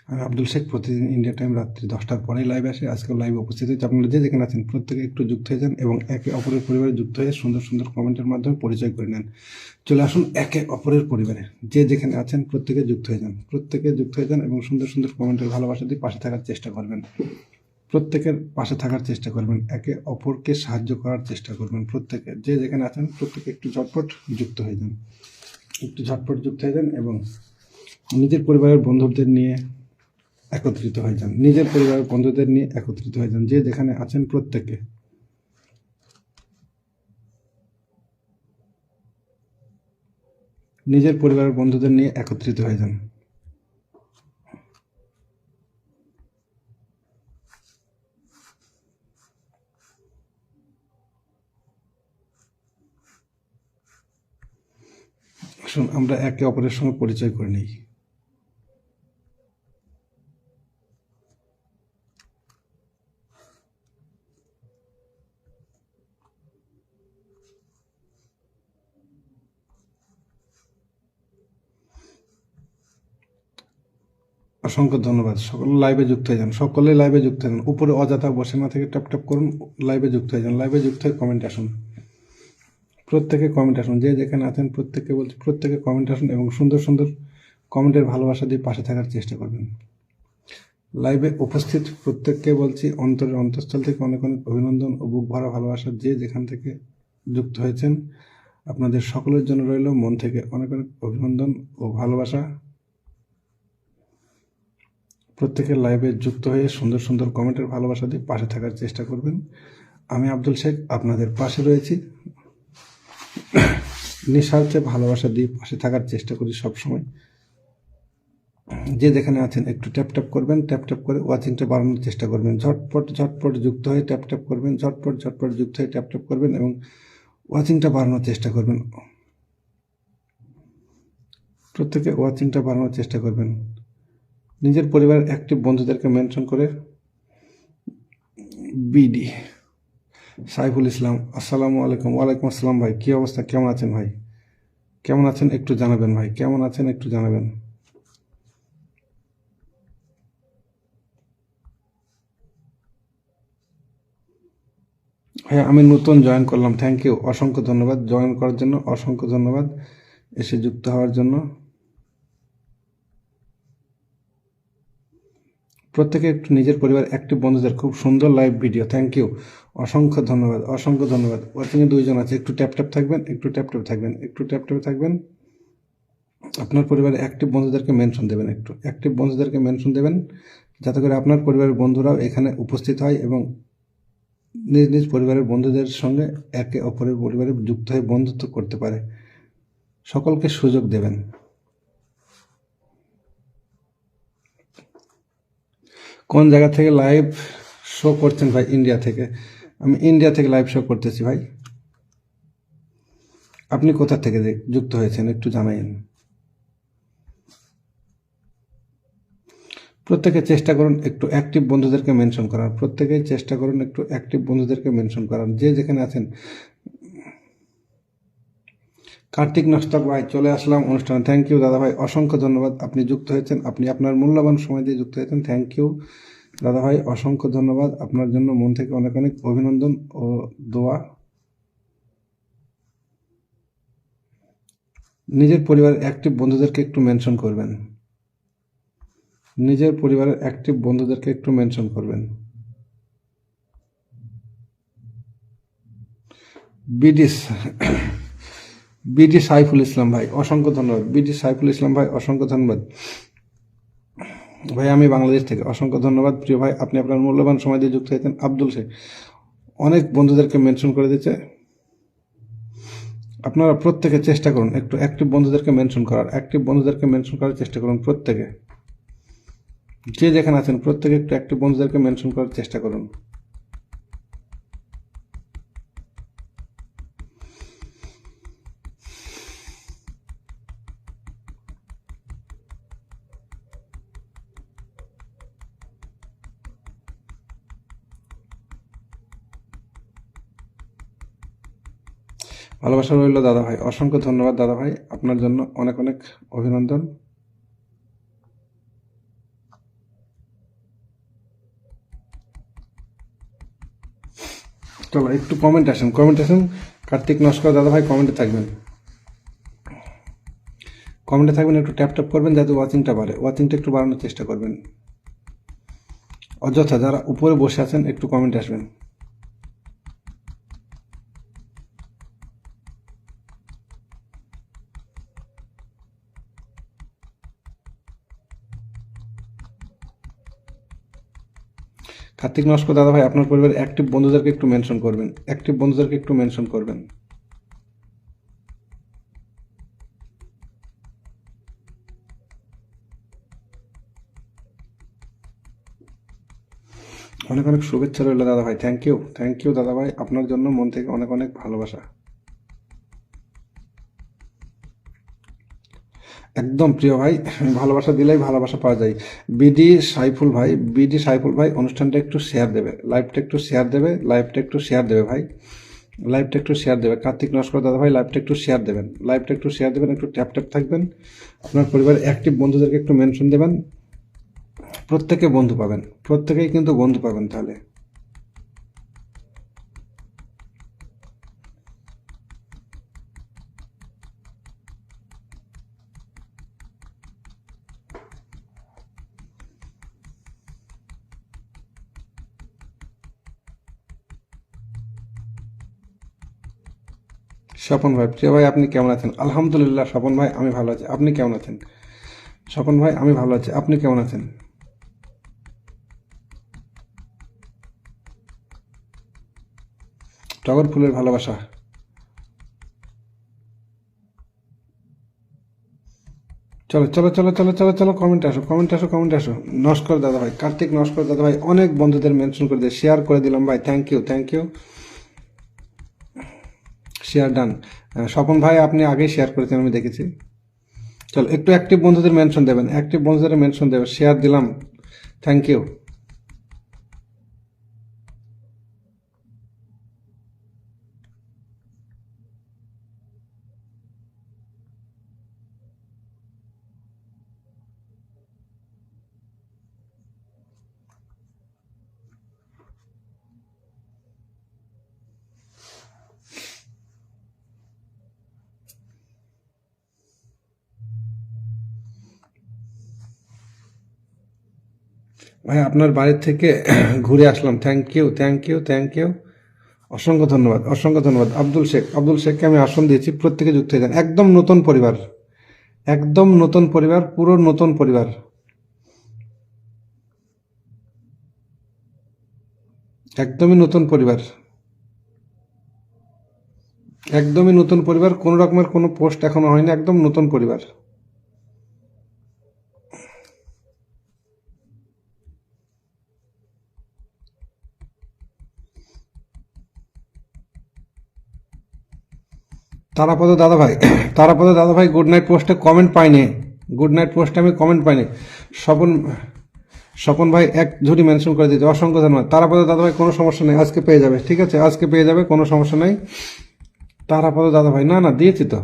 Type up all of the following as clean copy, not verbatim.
আমি আব্দুল শেখ প্রতিদিন India time রাত্রি 10টার পরেই লাইভে আসে। আজকেও লাইভে উপস্থিত হয়েছে। আপনারা যে যেখানে আছেন প্রত্যেকে একটু যুক্ত হয়ে যান এবং একে অপরের পরিবারে যুক্ত হয়ে সুন্দর সুন্দর কমেন্টের মাধ্যমে পরিচয় করে নেন। চলে আসুন একে অপরের পরিবারে। যে যেখানে আছেন প্রত্যেকে যুক্ত হয়ে যান, প্রত্যেকে যুক্ত হয়ে যান এবং সুন্দর সুন্দর কমেন্টের ভালোবাসা দিয়ে পাশে থাকার চেষ্টা করবেন। প্রত্যেকের পাশে থাকার চেষ্টা করবেন, একে অপরকে সাহায্য করার চেষ্টা করবেন। প্রত্যেকে যে যেখানে আছেন প্রত্যেকে একটু ঝটপট যুক্ত হয়ে যান, একটু ঝটপট যুক্ত হয়ে যান এবং নিজের পরিবারের বন্ধুদের নিয়ে একত্রিত হয়ে যান, নিজের পরিবারের বন্ধুদের নিয়ে একত্রিত হয়ে যান। যে যেখানে আছেন প্রত্যেকে নিজের পরিবারের বন্ধুদের নিয়ে একত্রিত হয়ে যান। আসুন আমরা একে অপরের সঙ্গে পরিচয় করে নিই। অসংখ্য ধন্যবাদ। সকলে লাইভে যুক্ত হয়ে যান, সকলে লাইভে যুক্ত হয়ে যান। উপরে অযথা বসে না থেকে ট্যাপ ট্যাপ করুন, লাইভে যুক্ত হয়ে যান। লাইভে যুক্ত হয়ে কমেন্ট আসুন, প্রত্যেকে কমেন্ট আসুন। যে যেখানে আছেন প্রত্যেকে বলছি প্রত্যেকে কমেন্ট আসুন এবং সুন্দর সুন্দর কমেন্টের ভালোবাসা দিয়ে পাশে থাকার চেষ্টা করবেন। লাইভে উপস্থিত প্রত্যেককে বলছি অন্তরের অন্তঃস্থল থেকে অনেক অনেক অভিনন্দন ও বুক ভরা ভালোবাসা। যে যেখান থেকে যুক্ত হয়েছেন আপনাদের সকলের জন্য রইল মন থেকে অনেক অনেক অভিনন্দন ও ভালোবাসা। প্রত্যেকের লাইভে যুক্ত হয়ে সুন্দর সুন্দর কমেন্টের ভালোবাসা দিয়ে পাশে থাকার চেষ্টা করবেন। আমি আব্দুল শেখ আপনাদের পাশে রয়েছি, নিঃস্বার্থে ভালোবাসা দিয়ে পাশে থাকার চেষ্টা করি সবসময়। যে যেখানে আছেন একটু ট্যাপ ট্যাপ করবেন, ট্যাপ ট্যাপ করে ওয়াচিংটা বাড়ানোর চেষ্টা করবেন। ঝটপট ঝটপট যুক্ত হয়ে ট্যাপ ট্যাপ করবেন, ঝটপট ঝটপট যুক্ত হয়ে ট্যাপ ট্যাপ করবেন এবং ওয়াচিংটা বাড়ানোর চেষ্টা করবেন। প্রত্যেকে ওয়াচিংটা বাড়ানোর চেষ্টা করবেন। নিজের পরিবারের অ্যাক্টিভ বন্ধুদেরকে মেনশন করে বিডি সাইফুল ইসলাম, আসসালামু আলাইকুম। ওয়ালাইকুম আসসালাম ভাই, কী অবস্থা, কেমন আছেন ভাই? কেমন আছেন একটু জানাবেন ভাই, কেমন আছেন একটু জানাবেন। হ্যাঁ, আমি নতুন জয়েন করলাম, থ্যাংক ইউ, অসংখ্য ধন্যবাদ জয়েন করার জন্য, অসংখ্য ধন্যবাদ এসে যুক্ত হওয়ার জন্য। প্রত্যেকে একটু নিজের পরিবার অ্যাক্টিভ বন্ধুদের খুব সুন্দর লাইভ ভিডিও, থ্যাংক ইউ, অসংখ্য ধন্যবাদ, অসংখ্য ধন্যবাদ। ওয়াচিংয়ে 2 জন আছে, একটু ট্যাপ ট্যাপ থাকবেন, একটু ট্যাপ ট্যাপ থাকবেন, একটু ট্যাপ ট্যাপ থাকবেন। আপনার পরিবারের অ্যাক্টিভ বন্ধুদেরকে মেনশন দেবেন, একটু অ্যাক্টিভ বন্ধুদেরকে মেনশন দেবেন যাতে করে আপনার পরিবারের বন্ধুরাও এখানে উপস্থিত হয় এবং নিজ নিজ পরিবারের বন্ধুদের সঙ্গে একে অপরের পরিবারে যুক্ত হয়ে বন্ধুত্ব করতে পারে। সকলকে সুযোগ দেবেন। কোন জায়গা থেকে লাইভ শো করছেন ভাই? ইন্ডিয়া থেকে। আমি ইন্ডিয়া থেকে লাইভ শো করতেছি ভাই। আপনি কোথা থেকে যুক্ত হয়েছেন একটু জানাইন। প্রত্যেকে চেষ্টা করুন একটু অ্যাক্টিভ বন্ধুদেরকে মেনশন করার, প্রত্যেকে চেষ্টা করুন একটু অ্যাক্টিভ বন্ধুদেরকে মেনশন করার। যে যেখানে আছেন। কার্তিক নাস্তাক ভাই, চলে আসলাম অনুষ্ঠানে, থ্যাংক ইউ দাদা ভাই, অসংখ্য ধন্যবাদ আপনি যুক্ত হয়েছেন, আপনি আপনার মূল্যবান সময় দিয়ে যুক্ত হয়েছেন, থ্যাংক ইউ দাদা ভাই, অসংখ্য ধন্যবাদ। আপনার জন্য মন থেকে অনেক অনেক অভিনন্দন ও দোয়া। নিজের পরিবারের অ্যাক্টিভ বন্ধুদেরকে একটু মেনশন করবেন, নিজের পরিবারের অ্যাক্টিভ বন্ধুদেরকে একটু মেনশন করবেন। বিডি সাইফুল ইসলাম ভাই, অসংখ্য ধন্যবাদ। বিডি সাইফুল ইসলাম ভাই, অসংখ্য ধন্যবাদ ভাই, আমি বাংলাদেশ থেকে, অসংখ্য ধন্যবাদ প্রিয় ভাই, আপনি আপনার মূল্যবান সময় দিয়ে যুক্ত হয়েছেন। আব্দুল শেখ অনেক বন্ধুদেরকে মেনশন করে দিচ্ছে। আপনারা প্রত্যেকে চেষ্টা করুন একটু অ্যাক্টিভ বন্ধুদেরকে মেনশন করার, অ্যাক্টিভ বন্ধুদেরকে মেনশন করার চেষ্টা করুন। প্রত্যেকে যে যেখানে আছেন প্রত্যেকে একটু অ্যাক্টিভ বন্ধুদেরকে মেনশন করার চেষ্টা করুন। ভালোবাসা রইল দাদা ভাই, অসংখ্য ধন্যবাদ দাদা ভাই, আপনার জন্য অনেক অনেক অভিনন্দন। চলো একটু কমেন্ট আসেন, কার্তিক নস্কর দাদা ভাই কমেন্টে থাকবেন, একটু ট্যাপ ট্যাপ করবেন যাতে ওয়াচিংটা বাড়ে, ওয়াচিংটা একটু বাড়ানোর চেষ্টা করবেন। অযথা যারা উপরে বসে আছেন একটু কমেন্ট আসবেন। কার্তিক নস্কর দাদা ভাই আপনার পরিবারের অ্যাক্টিভ বন্ধুদেরকে একটু মেনশন করবেন, অনেক অনেক শুভেচ্ছা রইল দাদা ভাই। থ্যাংক ইউ দাদা ভাই, আপনার জন্য মন থেকে অনেক অনেক ভালোবাসা। একদম প্রিয় ভাই, ভালোবাসা দিলেই ভালোবাসা পাওয়া যায়। বিডি সাইফুল ভাই অনুষ্ঠানটা একটু শেয়ার দেবে, লাইভটা একটু শেয়ার দেবে ভাই, কার্তিক নস্কর দাদা ভাই লাইভটা একটু শেয়ার দেবেন, একটু ট্যাপ ট্যাপ থাকবেন। আপনার পরিবারের অ্যাক্টিভ বন্ধুদেরকে একটু মেনশন দেবেন, প্রত্যেকেই কিন্তু বন্ধু পাবেন তাহলে। স্বপন ভাই, প্রিয় ভাই আপনি কেমন আছেন? আলহামদুলিল্লাহ স্বপন ভাই আমি ভালো আছি, আপনি কেমন আছেন? আপনি কেমন আছেন? টগর ফুলের ভালোবাসা। চলো কমেন্ট আসো। নস্কর দাদা ভাই, কার্তিক নস্কর দাদা ভাই অনেক বন্ধুদের মেনশন করে দিয়ে শেয়ার করে দিলাম ভাই, thank you. Share done. Swapan ভাই আপনি আগেই শেয়ার করেছেন আমি দেখেছি। চলো একটু অ্যাক্টিভ বন্ধুদের মেনশন দেবেন, শেয়ার দিলাম, থ্যাংক ইউ। ভাই আপনার বাড়ি থেকে ঘুরে আসলাম, থ্যাংক ইউ। অসংখ্য ধন্যবাদ। আব্দুল শেখকে আমি আসন দিয়েছি, প্রত্যেকে যুক্ত হয়ে যান। একদম নতুন পরিবার, পুরো নতুন পরিবার। একদমই নতুন পরিবার, কোনো রকমের কোনো পোস্ট এখনো হয়নি, একদম নতুন পরিবার। তারাপদ দাদা ভাই গুড নাইট পোস্টে কমেন্ট পাইনি, আমি কমেন্ট পাইনি। স্বপন ভাই এক ঝুড়ি মেনশন করে দিয়েছে, অসংখ্য ধন্যবাদ। তারাপদ দাদা ভাই কোনো সমস্যা নেই, আজকে পেয়ে যাবে, ঠিক আছে আজকে পেয়ে যাবে, কোনো সমস্যা নেই। তারাপদ দাদা ভাই না দিয়েছি তো,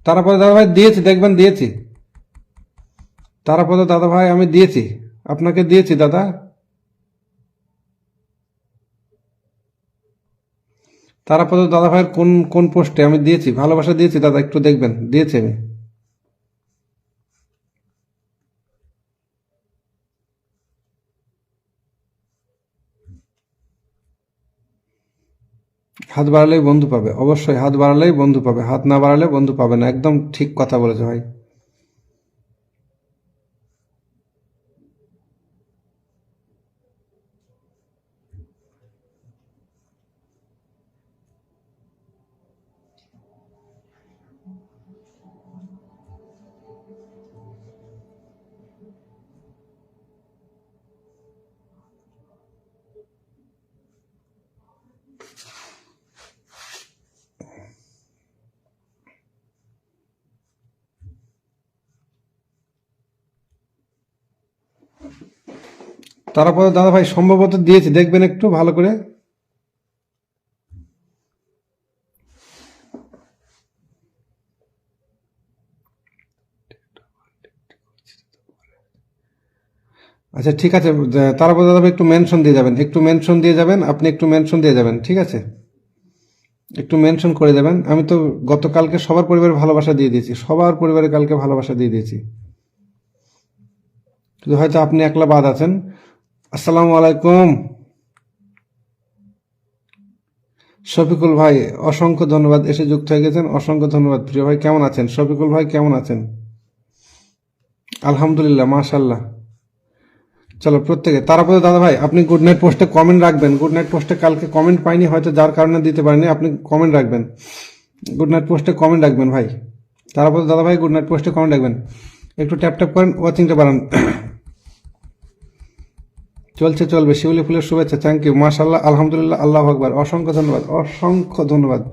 তারাপদ দাদা ভাই দিয়েছি, দেখবেন দিয়েছি। তারাপদ দাদা ভাই আমি দিয়েছি, আপনাকে দিয়েছি দাদা। তারাপদ দাদা ভাইয়ের কোন পোস্টে আমি দিয়েছি, ভালোবাসা দিয়েছি দাদা, একটু দেখবেন, দিয়েছি আমি। হাত বাড়ালেই বন্ধু পাবে, অবশ্যই হাত বাড়ালেই বন্ধু পাবে, হাত না বাড়ালে বন্ধু পাবে না, একদম ঠিক কথা বলেছে ভাই। তারাপদ দাদা ভাই সম্ভবত দিয়েছি, দেখবেন একটু ভালো করে। আচ্ছা ঠিক আছে, তারপর দাদা ভাই একটু মেনশন দিয়ে যাবেন, একটু মেনশন দিয়ে যাবেন, আপনি একটু মেনশন দিয়ে যাবেন, ঠিক আছে? একটু মেনশন করে দেবেন। আমি তো গতকালকে সবার পরিবারে ভালোবাসা দিয়ে দিয়েছি, সবার পরিবারে কালকে ভালোবাসা দিয়ে দিয়েছি, শুধু হয়তো আপনি একলা বাদ আছেন। আসসালামু আলাইকুম শফিকুল ভাই, অসংখ্য ধন্যবাদ, এসে যুক্ত হয়ে গেছেন, অসংখ্য ধন্যবাদ। প্রিয় ভাই কেমন আছেন? শফিকুল ভাই কেমন আছেন? আলহামদুলিল্লাহ, মাশাল্লাহ। চলো প্রত্যেকে তারপরে দাদা ভাই আপনি গুড নাইট পোস্টে কমেন্ট রাখবেন, গুড নাইট পোস্টে কালকে কমেন্ট পাইনি হয়তো, যার কারণে দিতে পারিনি, আপনি কমেন্ট রাখবেন, গুড নাইট পোস্টে কমেন্ট রাখবেন ভাই। তারপরে দাদা ভাই গুড নাইট পোস্টে কমেন্ট রাখবেন, একটু ট্যাপ ট্যাপ করেন, ওয়াচিংটা বাড়ান। চলছে, চলবে, শিউলি ফুলের শুভেচ্ছা, থ্যাংক ইউ, মাশাল্লাহ, আলহামদুলিল্লাহ, আল্লাহ আকবার, অসংখ্য ধন্যবাদ, অসংখ্য ধন্যবাদ।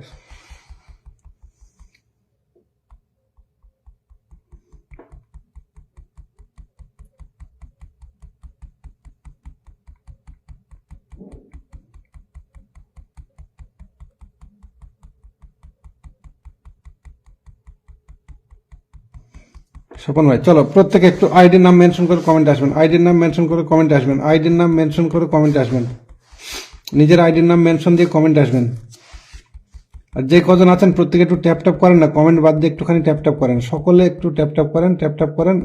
স্বপন ভাই চলো প্রত্যেকে একটু আইডির নাম মেনশন করে কমেন্টে আসবেন, আইডির নাম মেনশন করে কমেন্টে আসবেন, আইডির নাম মেনশন করে কমেন্টে আসবেন, নিজের আইডির নাম মেনশন দিয়ে কমেন্টে আসবেন। আর যে কজন আছেন প্রত্যেকে একটু ট্যাপ ট্যাপ করেন না, কমেন্ট বাদ দিয়ে একটুখানি ট্যাপ ট্যাপ করেন, সকলে একটু ট্যাপ ট্যাপ করেন, ট্যাপ ট্যাপ করেন,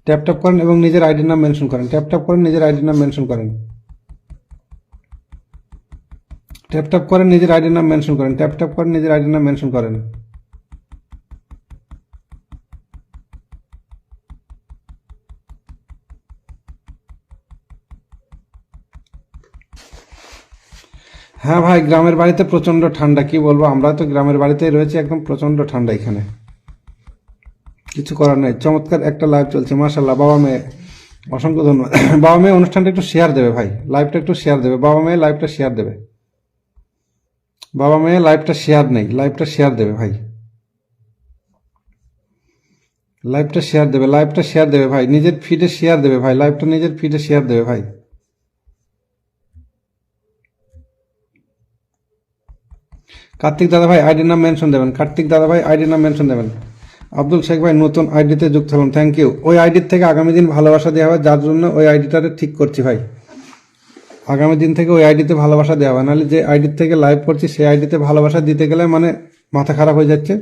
ট্যাপ ট্যাপ করেন এবং নিজের আইডির নাম মেনশন করেন, ট্যাপ ট্যাপ করেন, নিজের আইডির নাম মেনশন করেন, ট্যাপ ট্যাপ করেন, নিজের আইডির নাম মেনশন করেন, ট্যাপ ট্যাপ করেন, নিজের আইডির নাম মেনশন করেন। হ্যাঁ ভাই, গ্রামের বাড়িতে প্রচন্ড ঠান্ডা, কি বলবো, আমরা তো গ্রামের বাড়িতেই রয়েছে, একদম প্রচন্ড ঠান্ডা এখানে, কিছু করার নেই। চমৎকার একটা লাইভ চলছে, মাশাল্লাহ, বাবা মেয়ে, অসংখ্য ধন্যবাদ। বাবা মেয়ে অনুষ্ঠানটা একটু শেয়ার দেবে ভাই, লাইভটা একটু শেয়ার দেবে, বাবা মেয়ে লাইভটা শেয়ার দেবে, বাবা মেয়ে লাইভটা শেয়ার নেই, লাইভটা শেয়ার দেবে ভাই, লাইভটা শেয়ার দেবে, লাইভটা শেয়ার দেবে ভাই, নিজের ফিডে শেয়ার দেবে ভাই, লাইভটা নিজের ফিডে শেয়ার দেবে ভাই। কার্তিক দাদা ভাই আইডির নাম মেনশন দেবেন, কার্তিক দাদা ভাই আইডির নাম মেনশন দেবেন। আব্দুল শেখ ভাই নতুন আইডিতে যুক্ত হলাম, থ্যাংক ইউ। ওই আইডির থেকে আগামী দিন ভালোবাসা দেওয়া হবে, যার জন্য ওই আইডিটাতে ঠিক করছি ভাই, আগামী দিন থেকে ওই আইডিতে ভালোবাসা দেওয়া হবে, নাহলে যে আইডির থেকে লাইভ করছি সেই আইডিতে ভালোবাসা দিতে গেলে মানে মাথা খারাপ হয়ে যাচ্ছে।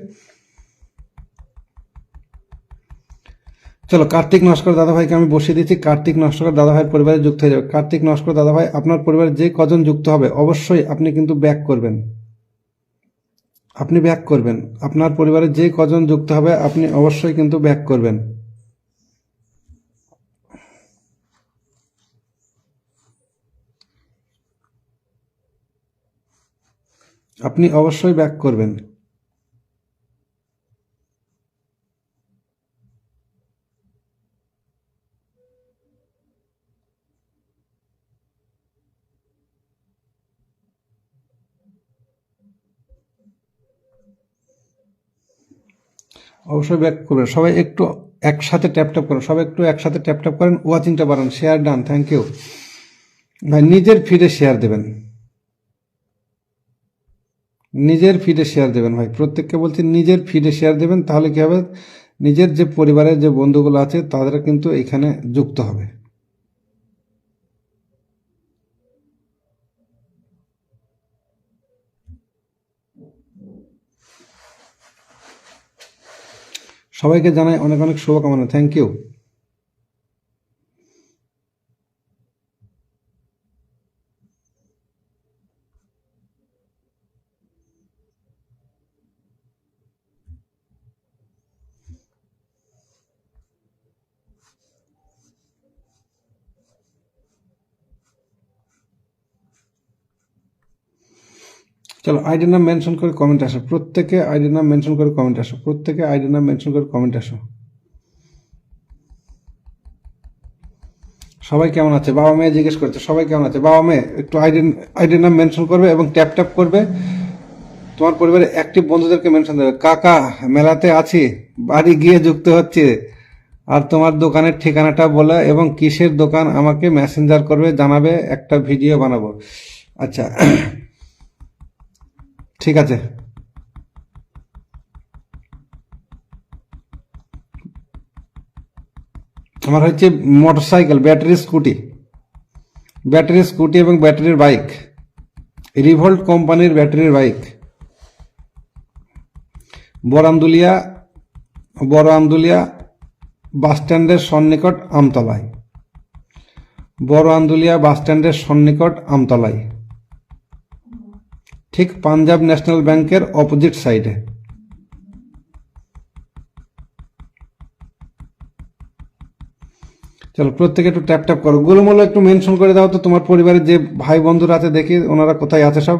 চলো কার্তিক নস্কর দাদা ভাইকে আমি বসিয়ে দিচ্ছি, কার্তিক নস্কর দাদা ভাইয়ের পরিবারে যুক্ত হয়ে যাবে। কার্তিক নস্কর দাদা ভাই আপনার পরিবারে যে কজন যুক্ত হবে অবশ্যই আপনি কিন্তু ব্যাক করবেন, আপনি ব্যাক করবেন, আপনার পরিবারে যে কজন যুক্ত হবে আপনি অবশ্যই কিন্তু ব্যাক করবেন, আপনি অবশ্যই ব্যাক করবেন। অবশ্যই ব্যাক করবেন, সবাই একটু একসাথে ট্যাপ ট্যাপ করেন, সবাই একটু একসাথে ট্যাপ ট্যাপ করেন, ওয়াচিংটা বাড়ান, শেয়ার ডান, থ্যাংক ইউ ভাই। নিজের ফিডে শেয়ার দেবেন, নিজের ফিডে শেয়ার দেবেন ভাই, প্রত্যেককে বলছি নিজের ফিডে শেয়ার দেবেন, তাহলে কি হবে, নিজের যে পরিবারের যে বন্ধুগুলো আছে তাদের কিন্তু এখানে যুক্ত হবে। সবাইকে জানাই অনেক অনেক শুভকামনা, থ্যাংক ইউ। চলো আইডির নাম মেনশন করে কমেন্ট আসো, প্রত্যেকে আইডির নাম মেনশন করে কমেন্ট আসো, প্রত্যেকে আইডির নাম মেনশন করে কমেন্ট আসো। সবাই কেমন আছে, বাবা মেয়ে জিজ্ঞেস করছে, সবাই কেমন আছে, বাবা মেয়ে একটু আইডির নাম মেনশন করবে এবং ট্যাপ ট্যাপ করবে, তোমার পরিবারে অ্যাক্টিভ বন্ধুদেরকে মেনশন দেবে। কাকা মেলাতে আছি, বাড়ি গিয়ে যুক্ত হচ্ছে, আর তোমার দোকানের ঠিকানাটা বলে এবং কিসের দোকান আমাকে মেসেঞ্জার করবে, জানাবে, একটা ভিডিও বানাবো। আচ্ছা ঠিক আছে, আমার হচ্ছে মোটরসাইকেল, ব্যাটারি স্কুটি এবং ব্যাটারির বাইক, রিভোল্ট কোম্পানির ব্যাটারির বাইক। বড় আমদুলিয়া বাস স্ট্যান্ডের সন্নিকট আমতলায়, বড় আমদুলিয়া বাস স্ট্যান্ডের সন্নিকট আমতলায়, ঠিক পাঞ্জাব ন্যাশনাল ব্যাংকের অপোজিট সাইডে। চলো প্রত্যেকে একটু ট্যাপ ট্যাপ করো, গোলমোলো একটু মেনশন করে দাও তো তোমার পরিবারের যে ভাই বন্ধুরা আছে, দেখি ওনারা কোথায় আছে সব।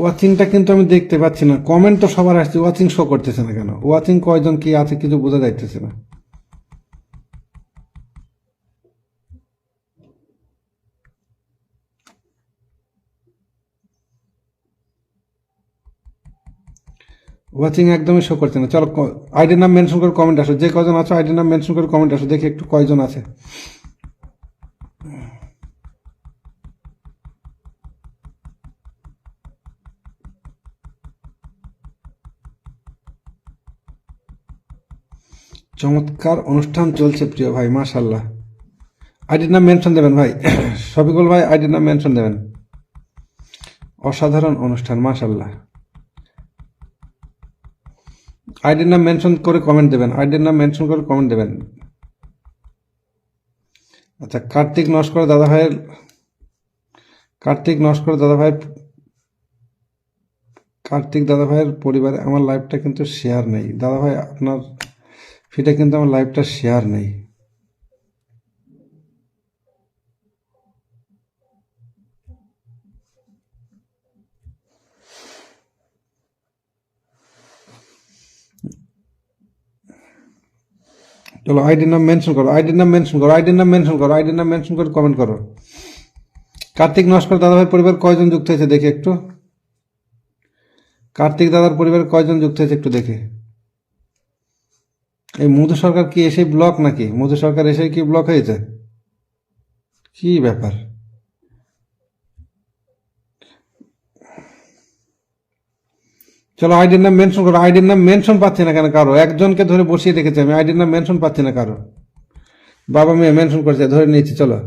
ওয়াচিংটা কিন্তু আমি দেখতে পাচ্ছি না, কমেন্ট তো সবার আসছে, ওয়াচিং শো করতেছে না কেন? ওয়াচিং কয়জন কি আছে কিছু বোঝা যাইতেছে না। ওয়াচিং একদমই শো করছে না। চলো আইডির নাম মেনশন করে কমেন্ট আসো, যে কজন আছো আইডির নাম মেনশন করে কমেন্ট আসো, দেখি একটু কয়জন আছে। চমৎকার অনুষ্ঠান চলছে প্রিয় ভাই, মাশাল্লাহ। আইডির নাম মেনশন দেবেন ভাই, শফিকুল ভাই আইডির নাম মেনশন দেবেন। অসাধারণ অনুষ্ঠান, মাশাল্লাহ। আইডির নাম মেনশন করে কমেন্ট দেবেন, আইডির নাম মেনশন করে কমেন্ট দেবেন। আচ্ছা, কার্তিক নস্কর দাদা ভাইয়ের পরিবারে আমার লাইভটা কিন্তু শেয়ার নেই। দাদা ভাই আপনার ফিটা কিন্তু আমার লাইভটা শেয়ার নেই। চলো আইডির নাম মেনশন করো, আইডির নাম মেনশন করে কমেন্ট করো। কার্তিক নস্কর দাদা ভাইয়ের পরিবার কয়জন যুক্ত হয়েছে দেখি একটু। কার্তিক দাদার পরিবার কয়জন যুক্ত হয়েছে একটু দেখে। এই মধু সরকার কি এসে ব্লক নাকি? মধু সরকার এসে কি ব্লক হয়েছে? কি ব্যাপার? চলো আইডির নাম মেনশন করো, আইডির নাম মেনশন পাচ্ছি না কেন কারো? একজনকে ধরে বসিয়ে রেখেছি আমি, আইডির নাম মেনশন পাচ্ছি না কারো। বাবা মেয়ে মেনশন করছে, ধরে নিয়েছি। চলো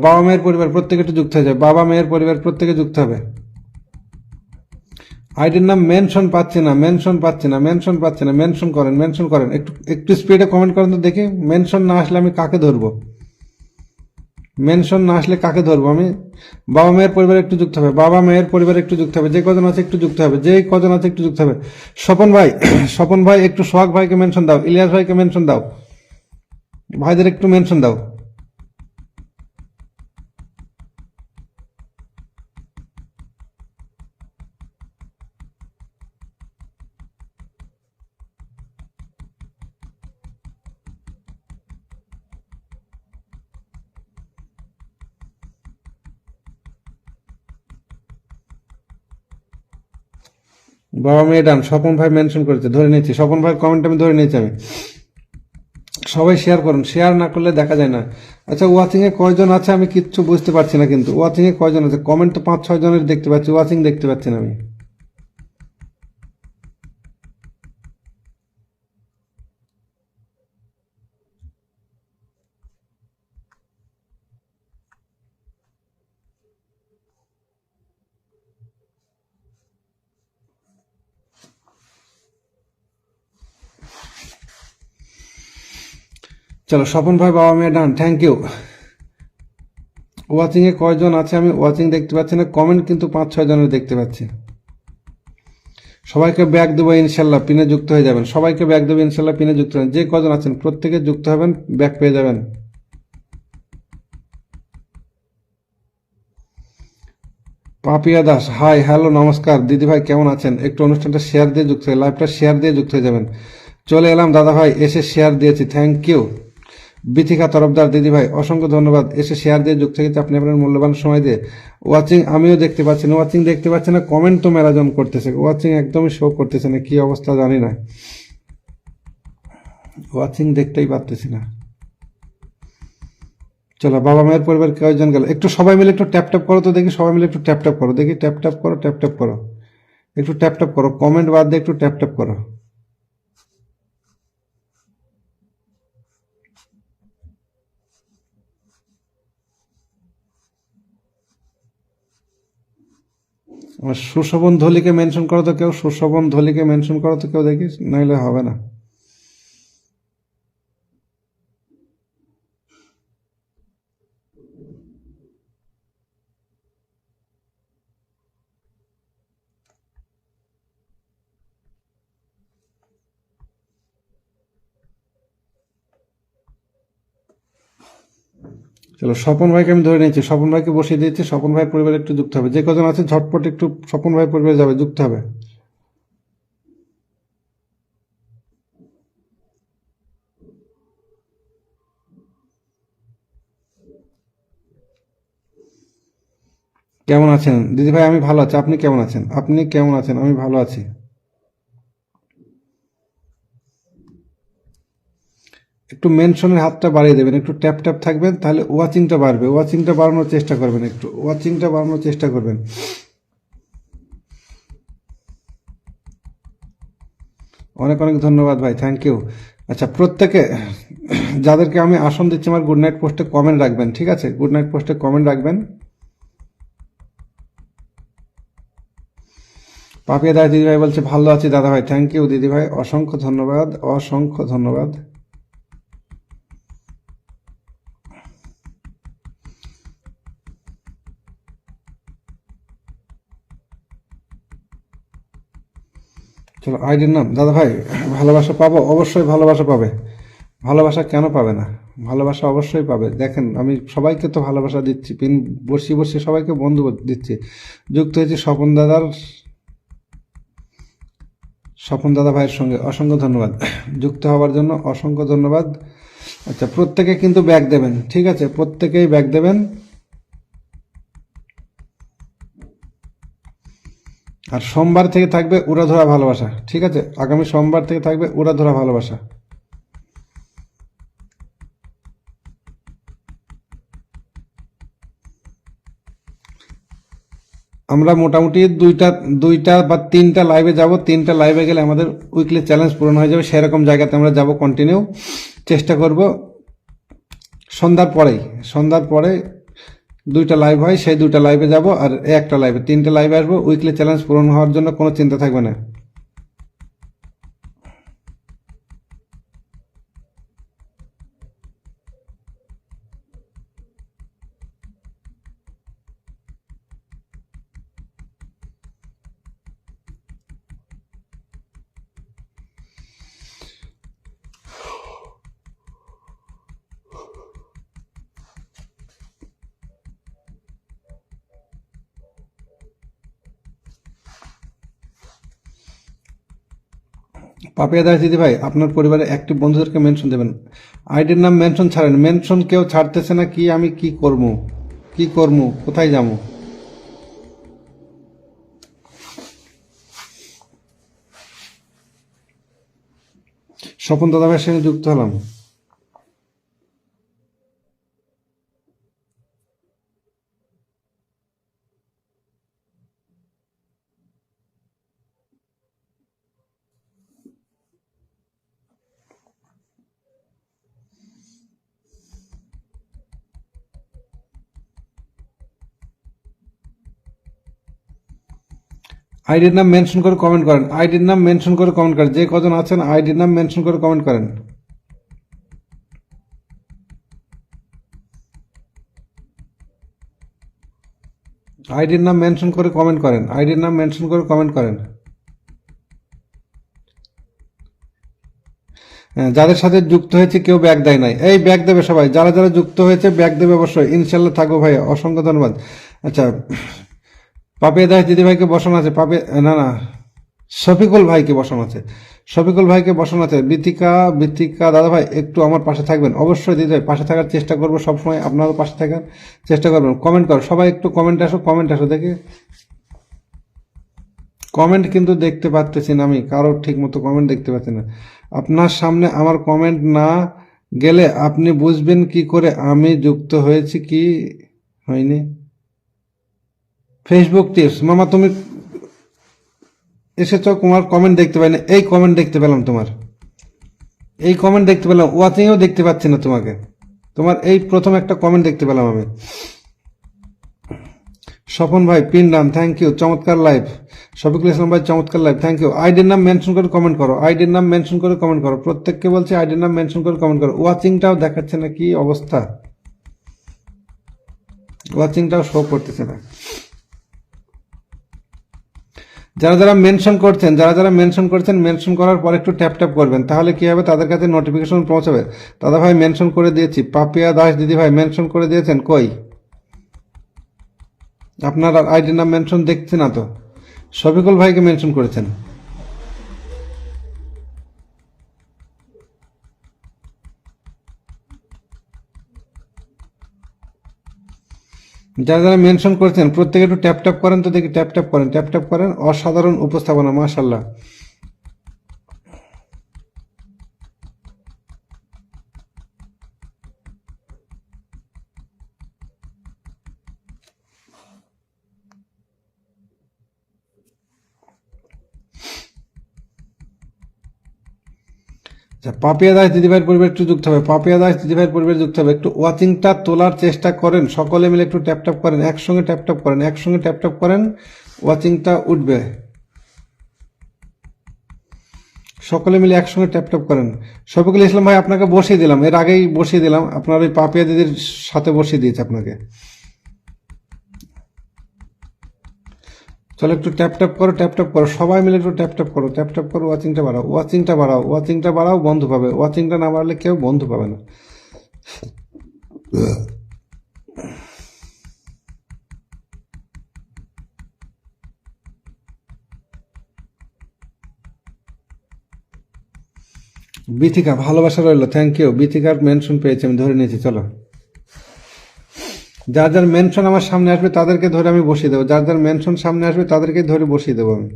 বাবা মেয়ের পরিবার প্রত্যেকে একটু যুক্ত হয়ে যায়, বাবা মেয়ের পরিবার প্রত্যেকে যুক্ত হবে। আইডির নাম মেনশন পাচ্ছি না, মেনশন করেন একটু স্পিডে কমেন্ট করেন তো দেখি। মেনশন না আসলে আমি কাকে ধরবো? আমি বাবা মেয়ের পরিবার একটু যুক্ত হবে, যে কজন আছে একটু যুক্ত হবে, স্বপন ভাই একটু সোহাগ ভাইকে মেনশন দাও, ইলিয়াস ভাইকে মেনশন দাও, ভাইদের একটু মেনশন দাও। বাবা মেয়ে ডান, স্বপন ভাই মেনশন করেছে, ধরে নিয়েছি। স্বপন ভাইয়ের কমেন্ট আমি ধরে নিয়েছি আমি। সবাই শেয়ার করুন, শেয়ার না করলে দেখা যায় না। আচ্ছা, ওয়াচিং এ কয়জন আছে আমি কিচ্ছু বুঝতে পারছি না, কিন্তু ওয়াচিং এ কয়জন আছে? কমেন্ট তো 5-6 জনের দেখতে পাচ্ছি, ওয়াচিং দেখতে পাচ্ছি না আমি। চলো স্বপন ভাই বাবা মেয়ে ডান, থ্যাংক ইউ। ওয়াচিং এ কয়জন আছে আমি ওয়াচিং দেখতে পাচ্ছি না, কমেন্ট কিন্তু 5-6 জনের দেখতে পাচ্ছি। সবাইকে ব্যাক দেবো ইনশাল্লাহ, পিনে যুক্ত হয়ে যাবেন। সবাইকে ব্যাক দেবো ইনশাল্লাহ, পিনে যুক্ত হবেন। যে কজন আছেন প্রত্যেকে যুক্ত হবেন, ব্যাক পেয়ে যাবেন। পাপিয়া দাস, হাই, হ্যালো, নমস্কার দিদি ভাই, কেমন আছেন? একটু অনুষ্ঠানটা শেয়ার দিয়ে যুক্ত হয়ে, লাইভটা শেয়ার দিয়ে যুক্ত হয়ে যাবেন। চলে এলাম দাদা ভাই, এসে শেয়ার দিয়েছি, থ্যাংক ইউ। বিথিকা তরফদার দিদি ভাই, অসংখ্য ধন্যবাদ, এসে শেয়ার দিয়ে যুক্ত হয়েছে আপনি আপনার মূল্যবান সময় দিয়ে। ওয়াচিং আমিও দেখতে পাচ্ছি না, ওয়াচিং দেখতে পাচ্ছি না, কমেন্ট তো মেরাজন করতেছে, ওয়াচিং একদমই শো করতেছে না, কি অবস্থা জানি না, ওয়াচিং দেখতেই পারতেছি না। চলো, বাবা মায়ের পরিবার কয়েকজন গেল, একটু সবাই মিলে একটু ট্যাপ ট্যাপ করো তো দেখি, সবাই মিলে একটু ট্যাপ ট্যাপ করো দেখি, ট্যাপ ট্যাপ করো, ট্যাপ ট্যাপ করো, একটু ট্যাপ ট্যাপ করো, কমেন্ট বাদ দিয়ে একটু ট্যাপ ট্যাপ করো। আমার সুশোভন ধলিকে মেনশন করো তো কেউ, সুশোভন ধলিকে মেনশন করো তো কেউ দেখি, নাহলে হবে না। চলো, স্বপন ভাইকে আমি ধরে নিয়েছি, স্বপন ভাইকে বসিয়ে দিয়েছি, স্বপন ভাইয়ের পরিবারে একটু যুক্ত হবে, যে কজন আছে ঝটপট একটু স্বপন ভাইয়ের পরিবারে যাবে, যুক্ত হবে। কেমন আছেন দিদি ভাই? আমি ভালো আছি, আপনি কেমন আছেন? আপনি কেমন আছেন? আমি ভালো আছি। একটু মেনশনের হাতটা বাড়িয়ে দেবেন, একটু ট্যাপ ট্যাপ থাকবেন, তাহলে ওয়াচিংটা বাড়বে, ওয়াচিংটা বাড়ানোর চেষ্টা করবেন, একটু ওয়াচিংটা বাড়ানোর চেষ্টা করবেন। অনেক অনেক ধন্যবাদ ভাই, থ্যাংক ইউ। আচ্ছা, প্রত্যেকে যাদেরকে আমি আসন দিচ্ছি আমার গুড নাইট পোস্টে কমেন্ট রাখবেন, ঠিক আছে? গুড নাইট পোস্টে কমেন্ট রাখবেন। পাপিয়া দাস দিদিভাই বলছে ভালো আছি দাদা ভাই, থ্যাংক ইউ দিদিভাই, অসংখ্য ধন্যবাদ, অসংখ্য ধন্যবাদ। চলো, আইডির নাম দাদা ভাই, ভালোবাসা পাবো, অবশ্যই ভালোবাসা পাবে, ভালোবাসা কেন পাবে না, ভালোবাসা অবশ্যই পাবে। দেখেন, আমি সবাইকে তো ভালোবাসা দিচ্ছি, পিন বসিয়ে বসিয়ে সবাইকে বন্ধু দিচ্ছি। যুক্ত হয়েছি স্বপন দাদা ভাইয়ের সঙ্গে, অসংখ্য ধন্যবাদ যুক্ত হওয়ার জন্য, অসংখ্য ধন্যবাদ। আচ্ছা, প্রত্যেকে কিন্তু ব্যাগ দেবেন, ঠিক আছে? প্রত্যেকেই ব্যাগ দেবেন। আর সোমবার থেকে থাকবে উড়াধরা ভালোবাসা, ঠিক আছে? আগামী সোমবার থেকে থাকবে উড়াধরা ভালোবাসা। আমরা মোটামুটি দুইটা বা তিনটা লাইভে যাব, তিনটা লাইভে গেলে আমাদের উইকলি চ্যালেঞ্জ পূরণ হয়ে যাবে, সেরকম জায়গাতে আমরা যাব, কন্টিনিউ চেষ্টা করব। সন্ধ্যার পরে দুইটা লাইভ হয়, সেই দুইটা লাইভে যাব, আর একটা লাইভে, তিনটা লাইভে আসবো, উইকলি চ্যালেঞ্জ পূরণ হওয়ার জন্য কোনো চিন্তা থাকবে না। পাপিয়া দাস দিদি ভাই, আপনার পরিবারে অ্যাক্টিভ বন্ধুদেরকে মেনশন দেবেন। আইডির নাম মেনশন ছাড়েন, মেনশন কেউ ছাড়তেছে না, কি আমি কি করবো, কি করবো, কোথায় যাবো? স্বপন দাদা ভাইয়ের সঙ্গে যুক্ত হলাম। আইডির নাম মেনশন করে কমেন্ট করেন, আইডির নাম মেনশন করে কমেন্ট করেন, যে কজন আছেন আইডির নাম মেনশন করে কমেন্ট করেন। আইডির নাম মেনশন করে কমেন্ট করেন, আইডির নাম মেনশন করে কমেন্ট করেন। যাদের সাথে যুক্ত হয়েছে কেউ ব্যাগ দেয় নাই, এই ব্যাগ দেবে সবাই, যারা যারা যুক্ত হয়েছে ব্যাগ দেবে অবশ্যই, ইনশাল্লাহ থাকবো ভাই, অসংখ্য ধন্যবাদ। আচ্ছা, পাপিয়া দাস দিদিভাইকে বসানো আছে, না না, শফিকুল ভাইকে বসানো আছে, শফিকুল ভাইকে বসানো আছে। বৃতিকা দাদা ভাই একটু আমার পাশে থাকবেন, অবশ্যই দিদিভাই পাশে থাকার চেষ্টা করবো, সবসময় আপনারও পাশে থাকার চেষ্টা করবেন। কমেন্ট করো সবাই, একটু কমেন্ট আসো দেখি। কমেন্ট কিন্তু দেখতে পাচ্তেছি না আমি, কারোর ঠিক মতো কমেন্ট দেখতে পাচ্ছি না। আপনার সামনে আমার কমেন্ট না গেলে আপনি বুঝবেন কি করে আমি যুক্ত হয়েছি কি হয়নি। ফেসবুক টিপস, মামা তুমি এসেছ, তোমার কমেন্ট দেখতে পাই না, এই কমেন্ট দেখতে পেলাম, তোমার এই কমেন্ট দেখতে পেলাম, ওয়াচিংয়েও দেখতে পাচ্ছি না তোমাকে, তোমার এই প্রথম একটা কমেন্ট দেখতে পেলাম আমি। স্বপন ভাই পিন নাম, থ্যাংক ইউ, চমৎকার লাইভ। শফিকুল ইসলাম ভাই চমৎকার লাইভ, থ্যাংক ইউ। আইডির নাম মেনশন করে কমেন্ট করো, আইডির নাম মেনশন করে কমেন্ট করো, প্রত্যেককে বলছি আইডির নাম মেনশন করে কমেন্ট করো। ওয়াচিংটাও দেখাচ্ছে না, কি অবস্থা, ওয়াচিংটাও শো করতেছে না। যারা মেনশন করছেন, মেনশন করার পর একটু ট্যাপ করবেন, তাহলে কি হবে, তাদের কাছে নোটিফিকেশন পৌঁছাবে। দাদা ভাই মেনশন করে দিয়েছি, পাপিয়া দাস দিদি ভাই মেনশন করে দিয়েছেন, কই আপনার আইডির নাম মেনশন দেখছি না তো। শফিকুল ভাইকে মেনশন করেছেন, যারা মেনশন করেছেন প্রত্যেকে একটু ট্যাপ করেন তো দেখি, ট্যাপ করেন। অসাধারণ উপস্থাপনা, মাশাআল্লাহ। পাপিয়া দাস দিদিভাইয়ের পরিবার একটু যুক্ত হবে, একটু ওয়াচিংটা তোলার চেষ্টা করেন, সকলে মিলে একটু ট্যাপ করেন, একসঙ্গে ট্যাপ করেন, ওয়াচিংটা উঠবে। সকলে মিলে একসঙ্গে ট্যাপ করেন। শফিকুল ইসলাম ভাই আপনাকে বসিয়ে দিলাম, এর আগেই বসিয়ে দিলাম, আপনার ওই পাপিয়া দিদির সাথে বসিয়ে দিয়েছে আপনাকে। চলো একটু ট্যাপ করো, সবাই মিলে একটু ট্যাপ করো, ওয়াচিংটা বাড়াও, বন্ধু পাবে, ওয়াচিংটা না বাড়লে কেউ বন্ধু পাবে না। বিথিকা ভালোবাসা রইল, থ্যাংক ইউ। বিথিকার মেনশন পেয়েছি, আমি ধরে নিয়েছি। চলো যার মেনশন আমার সামনে আসবে তাদেরকে ধরে আমি বসিয়ে দেবো, যার মেনশন সামনে আসবে তাদেরকে ধরে বসিয়ে দেবো আমি।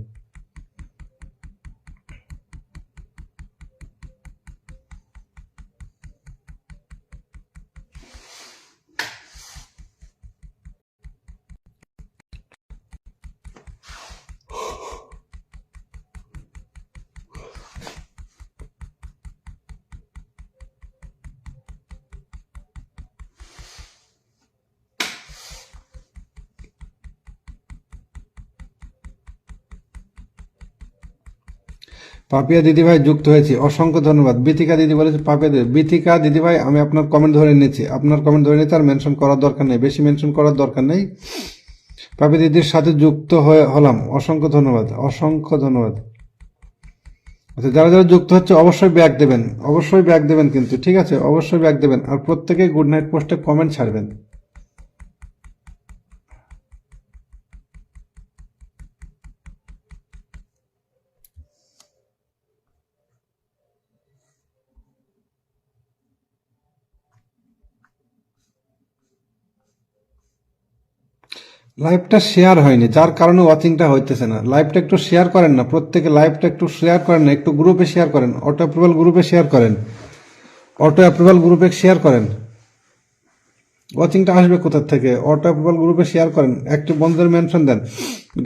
পাপিয়া দিদিভাই যুক্ত হয়েছি, অসংখ্য ধন্যবাদ। বিথিকা দিদি বলেছে পাপিয়া দিদি, বিথিকা দিদিভাই আমি আপনার কমেন্ট ধরে নিচ্ছি, আর মেনশন করার দরকার নেই, বেশি মেনশন করার দরকার নেই। পাপিয়া দিদির সাথে যুক্ত হলাম, অসংখ্য ধন্যবাদ। আচ্ছা, যারা যুক্ত হচ্ছে অবশ্যই ব্যাক দেবেন কিন্তু, ঠিক আছে, অবশ্যই ব্যাক দেবেন। আর প্রত্যেকে গুড নাইট পোস্টে কমেন্ট ছাড়বেন। লাইভটা শেয়ার হয়নি, যার কারণে ওয়াচিংটা হইতেছে না। লাইভটা একটু শেয়ার করেন না, প্রত্যেকে লাইভটা একটু শেয়ার করেন না, একটু গ্রুপে শেয়ার করেন, অটো অ্যাপ্রুভাল গ্রুপে শেয়ার করেন। ওয়াচিংটা আসবে কোথা থেকে, অটো অ্যাপ্রুভাল গ্রুপে শেয়ার করেন, একটু বন্ধুদের মেনশন দেন।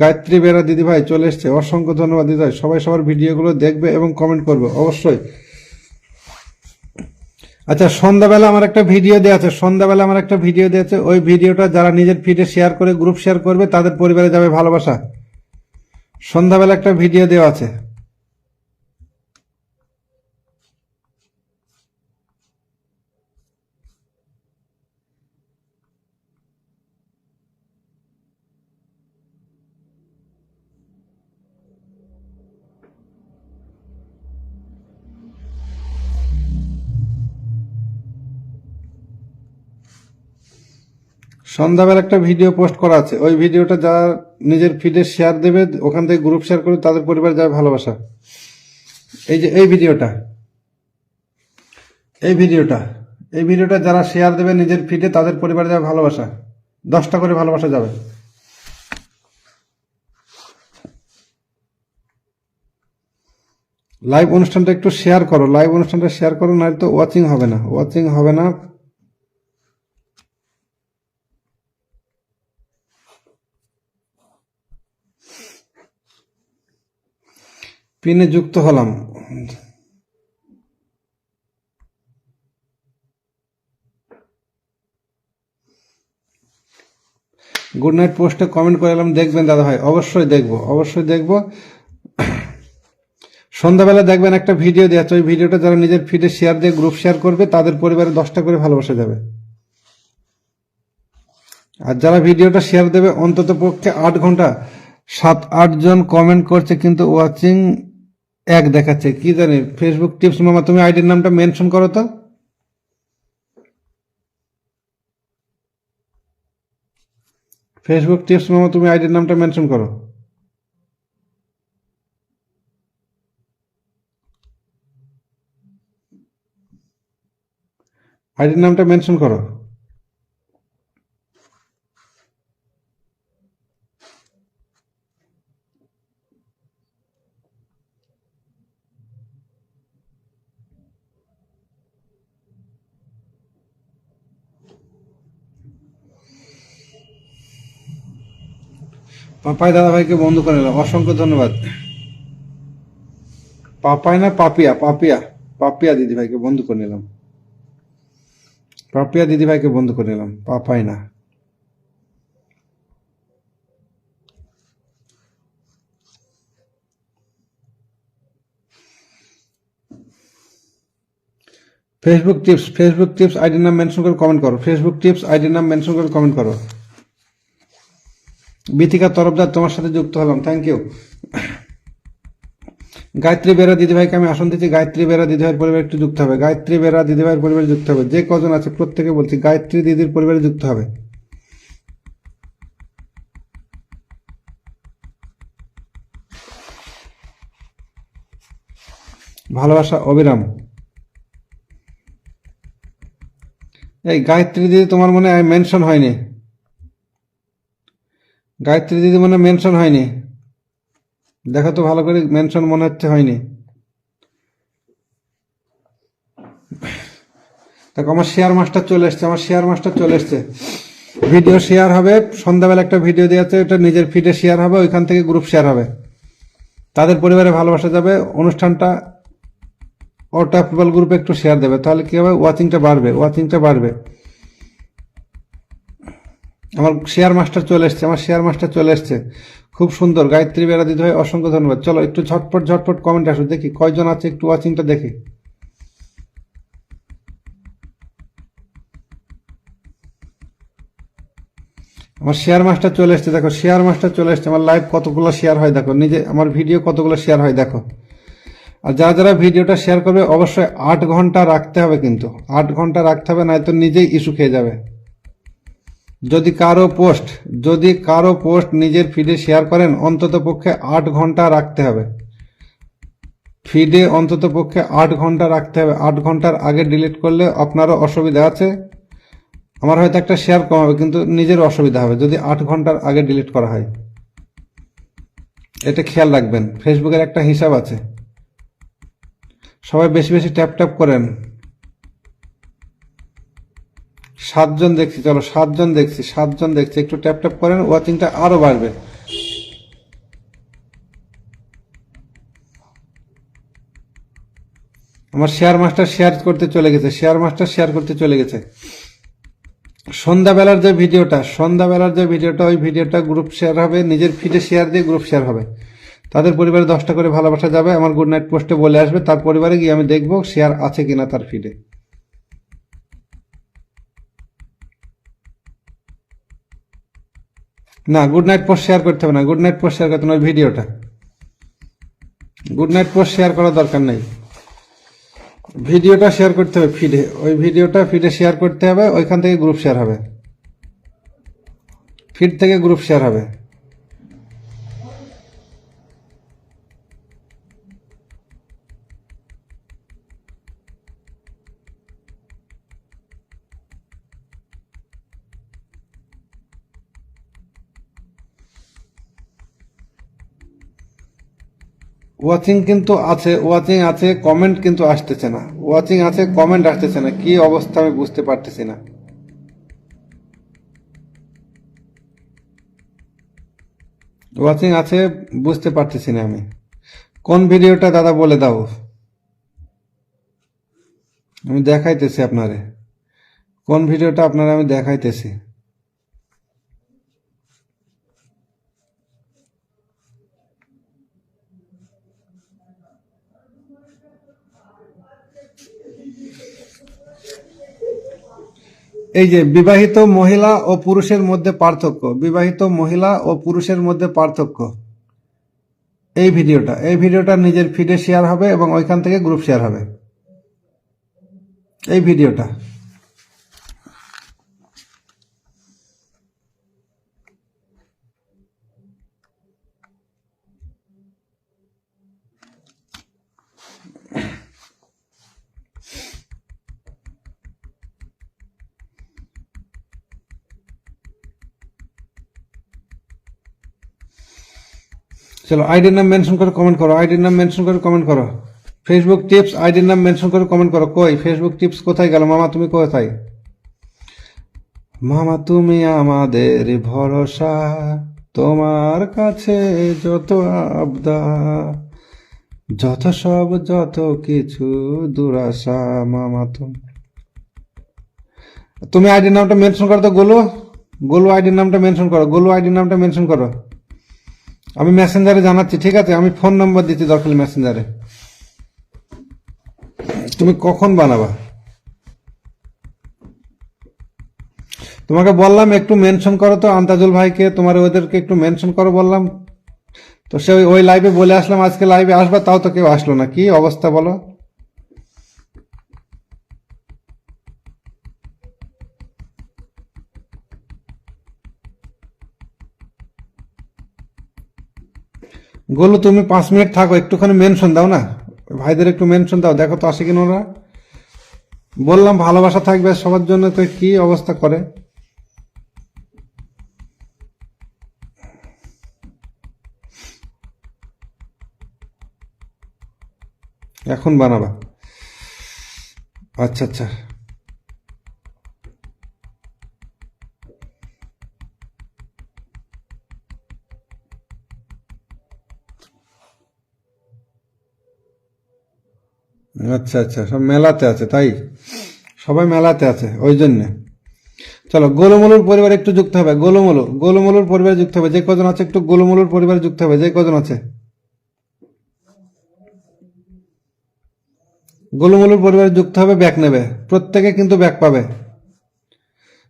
গায়ত্রী বেরা দিদিভাই চলে এসছে, অসংখ্য ধন্যবাদ দিদিভাই। সবাই সবার ভিডিওগুলো দেখবে এবং কমেন্ট করবে অবশ্যই। আচ্ছা, সন্ধ্যাবেলা আমার একটা ভিডিও দেওয়া আছে, ওই ভিডিওটা যারা নিজের ফিডে শেয়ার করে গ্রুপ শেয়ার করবে তাদের পরিবারে যাবে ভালোবাসা। সন্ধ্যাবেলা একটা ভিডিও দেওয়া আছে। সন্ধ্যাবেলা একটা ভিডিও পোস্ট করা আছে, ওই ভিডিওটা যারা নিজের ফিডে শেয়ার দেবে, ওখান থেকে গ্রুপ শেয়ার করে তাদের পরিবার যাবে ভালোবাসা। এই যে এই ভিডিওটা, এই ভিডিওটা যারা শেয়ার দেবে নিজের ফিডে, তাদের পরিবার যাবে ভালোবাসা। 10টা করে ভালোবাসা যাবে। লাইভ অনুষ্ঠানটা একটু শেয়ার করো, লাইভ অনুষ্ঠানটা শেয়ার করো, নয়তো তো ওয়াচিং হবে না, ওয়াচিং হবে না। পিনে যুক্ত হলাম। গুড নাইট পোস্টে কমেন্ট করে এলাম, দেখবেন দাদা ভাই? অবশ্যই দেখবো, অবশ্যই দেখবো। সন্ধ্যাবেলা দেখবেন একটা ভিডিও দেওয়া আছে, ওই ভিডিওটা যারা নিজের ফিডে শেয়ার দিয়ে গ্রুপ শেয়ার করবে, তাদের পরিবারে 10টা করে ভালোবাসা যাবে। আর যারা ভিডিওটা শেয়ার দেবে অন্তত পক্ষে 8 ঘন্টা, 7-8 জন কমেন্ট করছে কিন্তু ওয়াচিং 1 দেখাচ্ছে, কি জানি। ফেসবুক টিপস মামা, তুমি আইডির নামটা মেনশন করো তো। ফেসবুক টিপস মামা, তুমি আইডির নামটা মেনশন করো। আইডির নামটা মেনশন করো। পাপাই দাদা ভাইকে বন্ধু করে নিলাম, অসংখ্য ধন্যবাদ। পাপাই না পাপিয়া, পাপিয়া, পাপিয়া দিদি ভাইকে বন্ধু করে নিলাম, পাপিয়া দিদি ভাইকে বন্ধু করে নিলাম, পাপাই না। ফেসবুক টিপস আইডির নাম মেনশন করে কমেন্ট করো। ফেসবুক টিপস আইডির নাম মেনশন করে কমেন্ট করো। বিথিকা তরফদার, তোমার সাথে যুক্ত হলাম, থ্যাংক ইউ। গায়ত্রী বেরা দিদি ভাইকে আমি আসন দিচ্ছি, গায়ত্রী বেরা দিদি ভাইয়ের পরিবার একটু যুক্ত হবে, গায়ত্রী বেরা দিদি ভাইয়ের পরিবারে যুক্ত হবে। যে কজন আছে প্রত্যেকে বলছি গায়ত্রী দিদির পরিবারে যুক্ত হবে। ভালোবাসা অবিরাম। এই গায়ত্রী দিদি তোমার মনে হয় মেনশন হয়নি, গায়ত্রী দিদি মনে মেনশন হয়নি, দেখো তো ভালো করে, মেনশন মনে হচ্ছে হয়নি। দেখো আমার শেয়ার মাস্টার চলে এসছে, আমার শেয়ার মাস্টার চলে এসছে। ভিডিও শেয়ার হবে, সন্ধ্যাবেলা একটা ভিডিও দেওয়া আছে, এটা নিজের ফিডে শেয়ার হবে, ওইখান থেকে গ্রুপ শেয়ার হবে, তাদের পরিবারে ভালোবাসা যাবে। অনুষ্ঠানটা অটো অ্যাপ্রুভাল গ্রুপে একটু শেয়ার দেবে, তাহলে কি হবে, ওয়াচিংটা বাড়বে, ওয়াচিংটা বাড়বে। আমার শেয়ার মাস্টার চলে এসছে, আমার শেয়ার মাস্টার চলে এসছে, খুব সুন্দর। গায়ত্রী বেরা দিদি ভাই অসংখ্য ধন্যবাদ। চলো একটু ঝটপট ঝটপট কমেন্ট আসো, দেখি কয়জন আছে, একটু ওয়াচিংটা দেখি। আমার শেয়ার মাস্টার চলে এসছে, দেখো শেয়ার মাস্টার চলে এসছে। আমার লাইভ কতগুলো শেয়ার হয় দেখো, নিজে আমার ভিডিও কতগুলো শেয়ার হয় দেখো। আর যারা যারা ভিডিওটা শেয়ার করবে অবশ্যই 8 ঘন্টা রাখতে হবে, কিন্তু 8 ঘন্টা রাখতে হবে, নয়তো নিজেই ইস্যু খেয়ে যাবে। যদি কারো পোস্ট নিজের ফিডে শেয়ার করেন অন্তত পক্ষে 8 ঘন্টা রাখতে হবে, ফিডে অন্তত পক্ষে 8 ঘন্টা রাখতে হবে। 8 ঘন্টার আগে ডিলিট করলে আপনারও অসুবিধা আছে, আমার হয়তো একটা শেয়ার কম হবে, কিন্তু নিজের অসুবিধা হবে যদি 8 ঘন্টার আগে ডিলিট করা হয়। এটা খেয়াল রাখবেন, ফেসবুকের একটা হিসাব আছে। সবাই বেশি বেশি ট্যাপ ট্যাপ করেন। 7 জন দেখছি, চলো 7 জন দেখছি, 7 জন দেখছি, একটু ট্যাপ ট্যাপ করেন, ওয়াচিংটা আরো বাড়বে। আমার শেয়ার মাস্টার শেয়ার করতে চলে গেছে, শেয়ার মাস্টার শেয়ার করতে চলে গেছে। সন্ধ্যাবেলার যে ভিডিওটা, ওই ভিডিওটা গ্রুপ শেয়ার হবে, নিজের ফিডে শেয়ার দিয়ে গ্রুপ শেয়ার হবে, তাদের পরিবারে 10টা করে ভালোবাসা যাবে। আমার গুড নাইট পোস্টে বলে আসবে, তার পরিবারে গিয়ে আমি দেখবো শেয়ার আছে কিনা তার ফিডে। না, গুড নাইট পোস্ট শেয়ার করতে হবে না, গুড নাইট পোস্ট শেয়ার করতে হবে, ওই ভিডিওটা গুড নাইট পোস্ট শেয়ার করার দরকার নেই, ভিডিওটা শেয়ার করতে হবে ফিডে, ওই ভিডিওটা ফিডে শেয়ার করতে হবে, ওইখান থেকে গ্রুপ শেয়ার হবে। ফিড থেকে গ্রুপ শেয়ার হবে। ওয়াচিং কিন্তু আছে, ওয়াচিং আছে, কমেন্ট কিন্তু আসতেছে না। ওয়াচিং আছে, কমেন্ট আসতেছে না, কি অবস্থা আমি বুঝতে পারতেছি না। ওয়াচিং আছে, বুঝতে পারতেছি না আমি। কোন ভিডিওটা দাদা বলে দাও, আমি দেখাইতেছি আপনারে। কোন ভিডিওটা আপনারা আমি দেখাইতেছি। এই যে বিবাহিত মহিলা ও পুরুষের মধ্যে পার্থক্য, বিবাহিত মহিলা ও পুরুষের মধ্যে পার্থক্য, এই ভিডিওটা নিজের ফিডে শেয়ার হবে এবং ওইখান থেকে গ্রুপ শেয়ার হবে। এই ভিডিওটা চলো, আইডির নাম মেনশন করে কমেন্ট করো, আইডির নাম মেনশন করে কমেন্ট করো। ফেসবুক টিপস আইডির নাম মেনশন করে কমেন্ট করো। কই ফেসবুক টিপস কোথায় গেল? মামা তুমি কোথায়? মামা তুমি আমাদের ভরসা, তোমার কাছে যত আবদার, যত সব যত কিছু দুরাশা। মামা তুমি আইডির নামটা মেনশন করো তো। গোলু, গোলু আইডির নামটা মেনশন করো, গোলু আইডির নামটা মেনশন করো। আমি মেসেঞ্জারে জানাচ্ছি, ঠিক আছে? আমি ফোন নাম্বার দিচ্ছি দরকার মেসেঞ্জারে। তুমি কখন বানাবা? তোমাকে বললাম একটু মেনশন করো তো আন্তাজুল ভাইকে, তোমার ওদেরকে একটু মেনশন করো বললাম তো। সে ওই লাইভে বলে আসলাম আজকে লাইভে আসবা, তাও তো কেউ আসলো না। কি অবস্থা বলো? গোলু তুমি 5 মিনিট থাকো, একটুখানি মেনশন দাও না, ভাইদের একটু মেনশন দাও, দেখো তো আসে কিনা ওরা। বললাম ভালোবাসা থাকবে সবার জন্য, তো কি অবস্থা করে। এখন বানাবা? আচ্ছা আচ্ছা আচ্ছা আচ্ছা, সব মেলাতে আছে তাই? সবাই মেলাতে আছে ওই জন্যে। চলো, গোলুমলুর পরিবারে একটু যুক্ত হবে। গোলুমলুর পরিবারে যুক্ত হবে যে কজন আছে, একটু গোলুমলুর পরিবারে যুক্ত হবে যে কজন আছে। গোলুমলুর পরিবারে যুক্ত হবে, ব্যাক নেবে প্রত্যেকে, কিন্তু ব্যাক পাবে।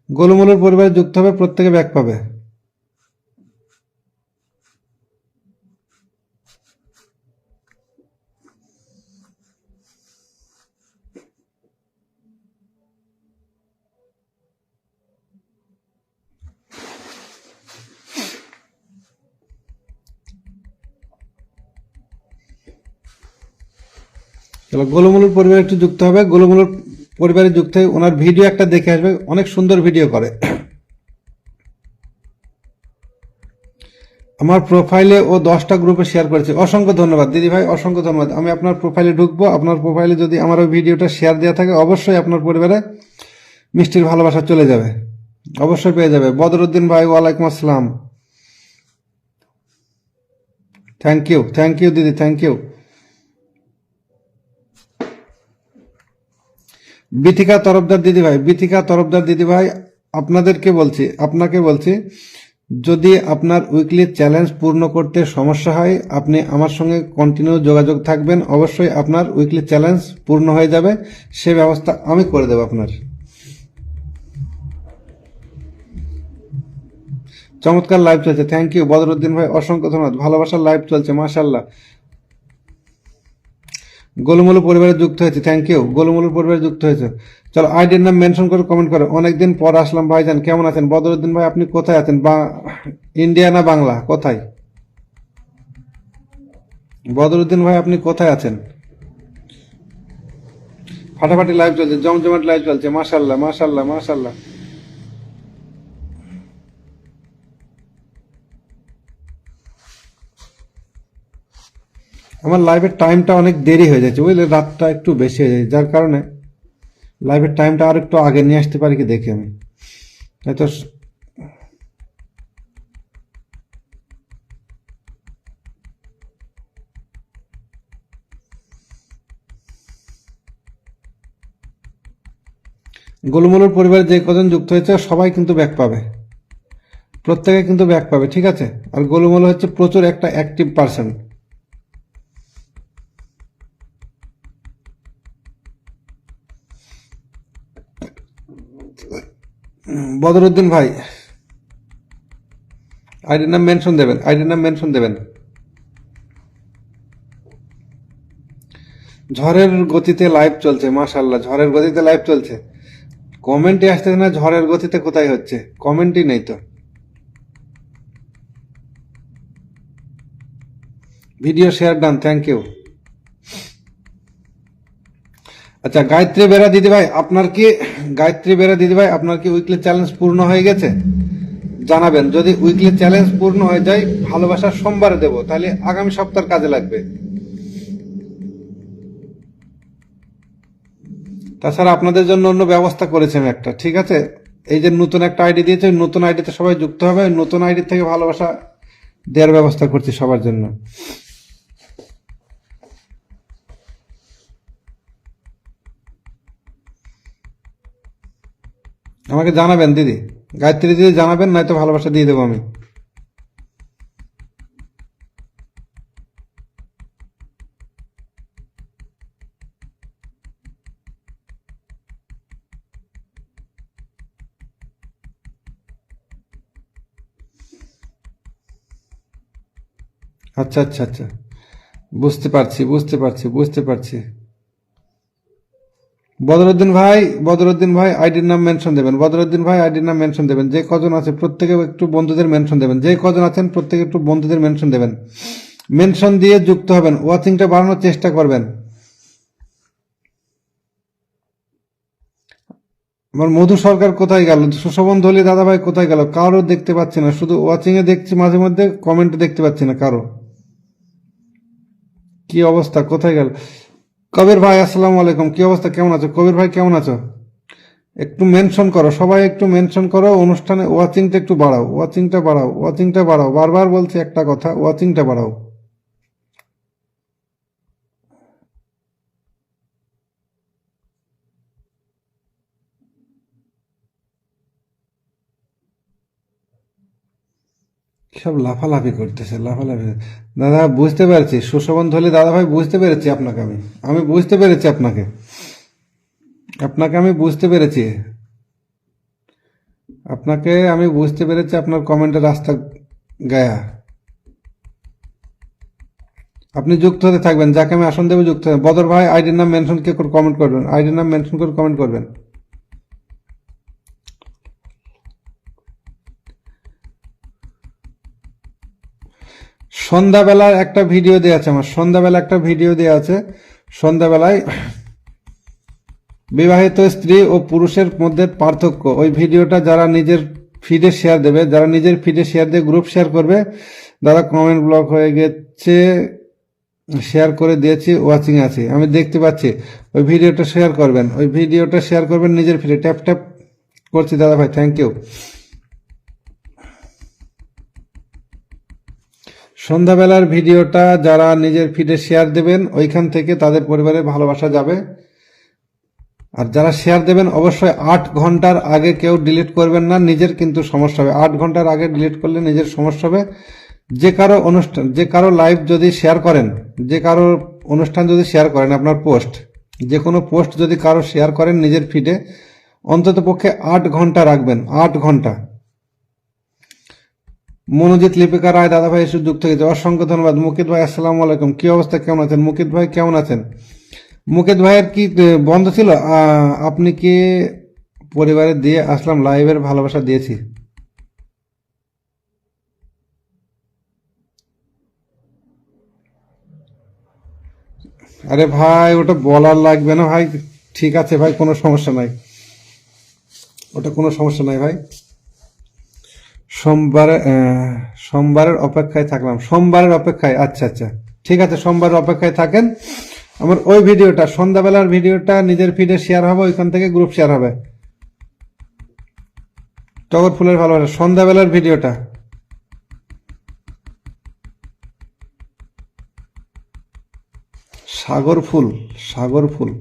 গোলুমলুর পরিবারে যুক্ত হবে, প্রত্যেকে ব্যাক পাবে। চলো, গোলুমলুর পরিবারে একটু যুক্ত হবে। গোলুমলুর পরিবারে যুক্ত হয়ে ওনার ভিডিও একটা দেখে আসবে, অনেক সুন্দর ভিডিও করে। আমার প্রোফাইলে ও 10টা গ্রুপে শেয়ার করেছে। অসংখ্য ধন্যবাদ দিদি ভাই, অসংখ্য ধন্যবাদ। আমি আপনার প্রোফাইলে ঢুকবো, আপনার প্রোফাইলে যদি আমার ওই ভিডিওটা শেয়ার দেওয়া থাকে, অবশ্যই আপনার পরিবারে মিষ্টির ভালোবাসা চলে যাবে, অবশ্যই পেয়ে যাবে। বদরুদ্দিন ভাই ওয়ালাইকুম আসসালাম, থ্যাংক ইউ দিদি, থ্যাংক ইউ। বিথিকা তরফদার দিদি ভাই, বিথিকা তরফদার দিদি ভাই, আপনাকে বলছি, যদি আপনার উইকলি চ্যালেঞ্জ পূর্ণ করতে সমস্যা হয়, আপনি আমার সঙ্গে কন্টিনিউ যোগাযোগ থাকবেন, অবশ্যই আপনার উইকলি চ্যালেঞ্জ পূর্ণ হয়ে যাবে, সে ব্যবস্থা আমি করে দেব আপনার। চমৎকার লাইভ চলছে, থ্যাংক ইউ বদরুদ্দিন ভাই, অসংখ্য ধন্যবাদ। ভালোবাসার লাইভ চলছে, মাশাআল্লাহ। গোলমলু পরিবারে যুক্ত হয়েছে, থ্যাংক ইউ। গোলমলু পরিবারে যুক্ত হয়েছে। চলো আইডির নাম মেনশন করে কমেন্ট করো। অনেকদিন পর আসলাম ভাইজান, কেমন আছেন? বদরুদ্দিন ভাই আপনি কোথায় আছেন? ইন্ডিয়া না বাংলা, কোথায়? বদরুদ্দিন ভাই আপনি কোথায় আছেন? ফাটাফাটি লাইভ চলছে, জমজমাট লাইভ চলছে, মাশাল্লাহ মাশাল্লাহ মাশাল্লাহ। আমার লাইভের টাইমটা অনেক দেরি হয়ে যাচ্ছে বুঝলে, রাতটা একটু বেশি হয়ে যায়, যার কারণে লাইভের টাইমটা আর একটু আগে নিয়ে আসতে পারি কি দেখি আমি, হয়তো। গোলমলুর পরিবারে যে কজন যুক্ত হয়েছে সবাই কিন্তু ব্যাক পাবে, প্রত্যেকে কিন্তু ব্যাক পাবে, ঠিক আছে? আর গোলমলু হচ্ছে প্রচুর একটা অ্যাক্টিভ পার্সন। বদরুদ্দিন ভাই আইডির নাম মেনশন দেবেন, আইডির নাম মেনশন দেবেন। ঝড়ের গতিতে লাইভ চলছে, মাশাল্লাহ, ঝড়ের গতিতে লাইভ চলছে। কমেন্টই আসতেছে না, ঝড়ের গতিতে কোথায় হচ্ছে? কমেন্টই নেই তো। Video share done, thank you. আচ্ছা গায়ত্রী বেরা দিদিভাই, আপনার কি আপনার কি উইকলি চ্যালেঞ্জ পূর্ণ হয়ে গেছে? জানাবেন। যদি উইকলি চ্যালেঞ্জ পূর্ণ হয়ে যায়, ভালোবাসার সোমবারে দেব, তাহলে আগামী সপ্তাহের কাজে লাগবে। তাছাড়া আপনাদের জন্য অন্য ব্যবস্থা করেছি আমি একটা, ঠিক আছে? এই যে নতুন একটা আইডি দিয়েছে, নতুন আইডিতে সবাই যুক্ত হবে, নতুন আইডি থেকে ভালোবাসা দেওয়ার ব্যবস্থা করছি সবার জন্য। আমাকে জানাবেন দিদি, গায়ত্রী দিদি জানাবেন, নয়তো ভালোবাসা দিয়ে দেবো আমি। আচ্ছা আচ্ছা আচ্ছা, বুঝতে পারছি বুঝতে পারছি বুঝতে পারছি। বদরুদ্দিন ভাই আইডির নাম মেনশন দেবেন, বদরুদ্দিন ভাই আইডির নাম মেনশন দেবেন। যে কজন আছে প্রত্যেকে একটু বন্ধুদের মেনশন দেবেন, যে কজন আছেন প্রত্যেকে একটু বন্ধুদের মেনশন দেবেন, মেনশন দিয়ে যুক্ত হবেন, ওয়াচিংটা বাড়ানোর চেষ্টা করবেন। আমার মধু সরকার কোথায় গেল? সুশোভন ধলি দাদা ভাই কোথায় গেল? কারো দেখতে পাচ্ছি না, শুধু ওয়াচিং এ দেখছি, মাঝে মধ্যে কমেন্ট দেখতে পাচ্ছি না কারো। কি অবস্থা, কোথায় গেল? কবির ভাই আসসালামু আলাইকুম, কি অবস্থা, কেমন আছো? কবির ভাই কেমন আছো? একটু মেনশন করো, সবাই একটু মেনশন করো, অনুষ্ঠানে ওয়াচিংটা একটু বাড়াও, ওয়াচিংটা বাড়াও, ওয়াচিংটা বাড়াও, বারবার বলছি একটা কথা, ওয়াচিংটা বাড়াও। সব লাফালাফি করতেছে, লাফালাফি। দাদা বুঝতে পেরেছি, সুশোভন ধলি দাদা ভাই বুঝতে পেরেছি আপনাকে, আমি বুঝতে পেরেছি আপনাকে, আপনাকে আমি বুঝতে পেরেছি, আপনাকে আমি বুঝতে পেরেছি, আপনার কমেন্টের রাস্তা গায়া। আপনি যুক্ত হতে থাকবেন, যাকে আমি আসন দেবো যুক্ত হবে। বদর ভাই আইডির নাম মেনশন কে করে কমেন্ট করবেন, আইডির নাম মেনশন করে কমেন্ট করবেন। সন্ধ্যাবেলার একটা ভিডিও দেওয়া আছে আমার, সন্ধ্যাবেলা একটা ভিডিও দেওয়া আছে, সন্ধ্যাবেলায় বিবাহিত স্ত্রী ও পুরুষের মধ্যে পার্থক্য, ওই ভিডিওটা যারা নিজের ফিডে শেয়ার দেবে, যারা নিজের ফিডে শেয়ার দিয়ে গ্রুপ শেয়ার করবে, যারা কমেন্ট ব্লক হয়ে গেছে, শেয়ার করে দিয়েছি, ওয়াচিং আছে, আমি দেখতে পাচ্ছি। ওই ভিডিওটা শেয়ার করবেন, ওই ভিডিওটা শেয়ার করবেন নিজের ফিডে, ট্যাপ ট্যাপ করছি দাদা ভাই, থ্যাংক ইউ। সন্ধ্যাবেলার ভিডিওটা যারা নিজের ফিডে শেয়ার দেবেন, ওইখান থেকে তাদের পরিবারে ভালোবাসা যাবে। আর যারা শেয়ার দেবেন অবশ্যই 8 ঘন্টার আগে কেউ ডিলিট করবেন না, নিজের কিন্তু সমস্যা হবে। 8 ঘন্টার আগে ডিলিট করলে নিজের সমস্যা হবে। যে কারো অনুষ্ঠান, যে কারো লাইভ যদি শেয়ার করেন, যে কারো অনুষ্ঠান যদি শেয়ার করেন, আপনার পোস্ট, যে কোনো পোস্ট যদি কারো শেয়ার করেন নিজের ফিডে, অন্তত পক্ষে 8 ঘন্টা রাখবেন, 8 ঘন্টা। মনোজিৎ লিপিকা রায় দাদা ভাই এসে যুক্ত হয়েছে, অসংখ্য ধন্যবাদ। মুকিত ভাই আসসালামু আলাইকুম, কি অবস্থা, কেমন আছেন? মুকিত ভাই কেমন আছেন? মুকিত ভাইয়ের কি বন্ধ ছিল? আপনি কি পরিবারে দিয়ে আসলাম, লাইভের ভালোবাসা দিয়েছি। আরে ভাই ওটা বলার লাগবে না ভাই, ঠিক আছে ভাই, কোনো সমস্যা নাই, ওটা কোনো সমস্যা নাই ভাই। সোমবারে সোমবারের অপেক্ষায় থাকলাম, সোমবারের অপেক্ষায়, আচ্ছা আচ্ছা ঠিক আছে, সোমবারের অপেক্ষায় থাকেন। আমার ওই ভিডিওটা, সন্ধ্যাবেলার ভিডিওটা নিজের ফিডে শেয়ার হবে, ওইখান থেকে গ্রুপ শেয়ার হবে। টগর ফুলের ভালোবাসা, সন্ধ্যাবেলার ভিডিওটা। সাগর ফুল, সাগর ফুল,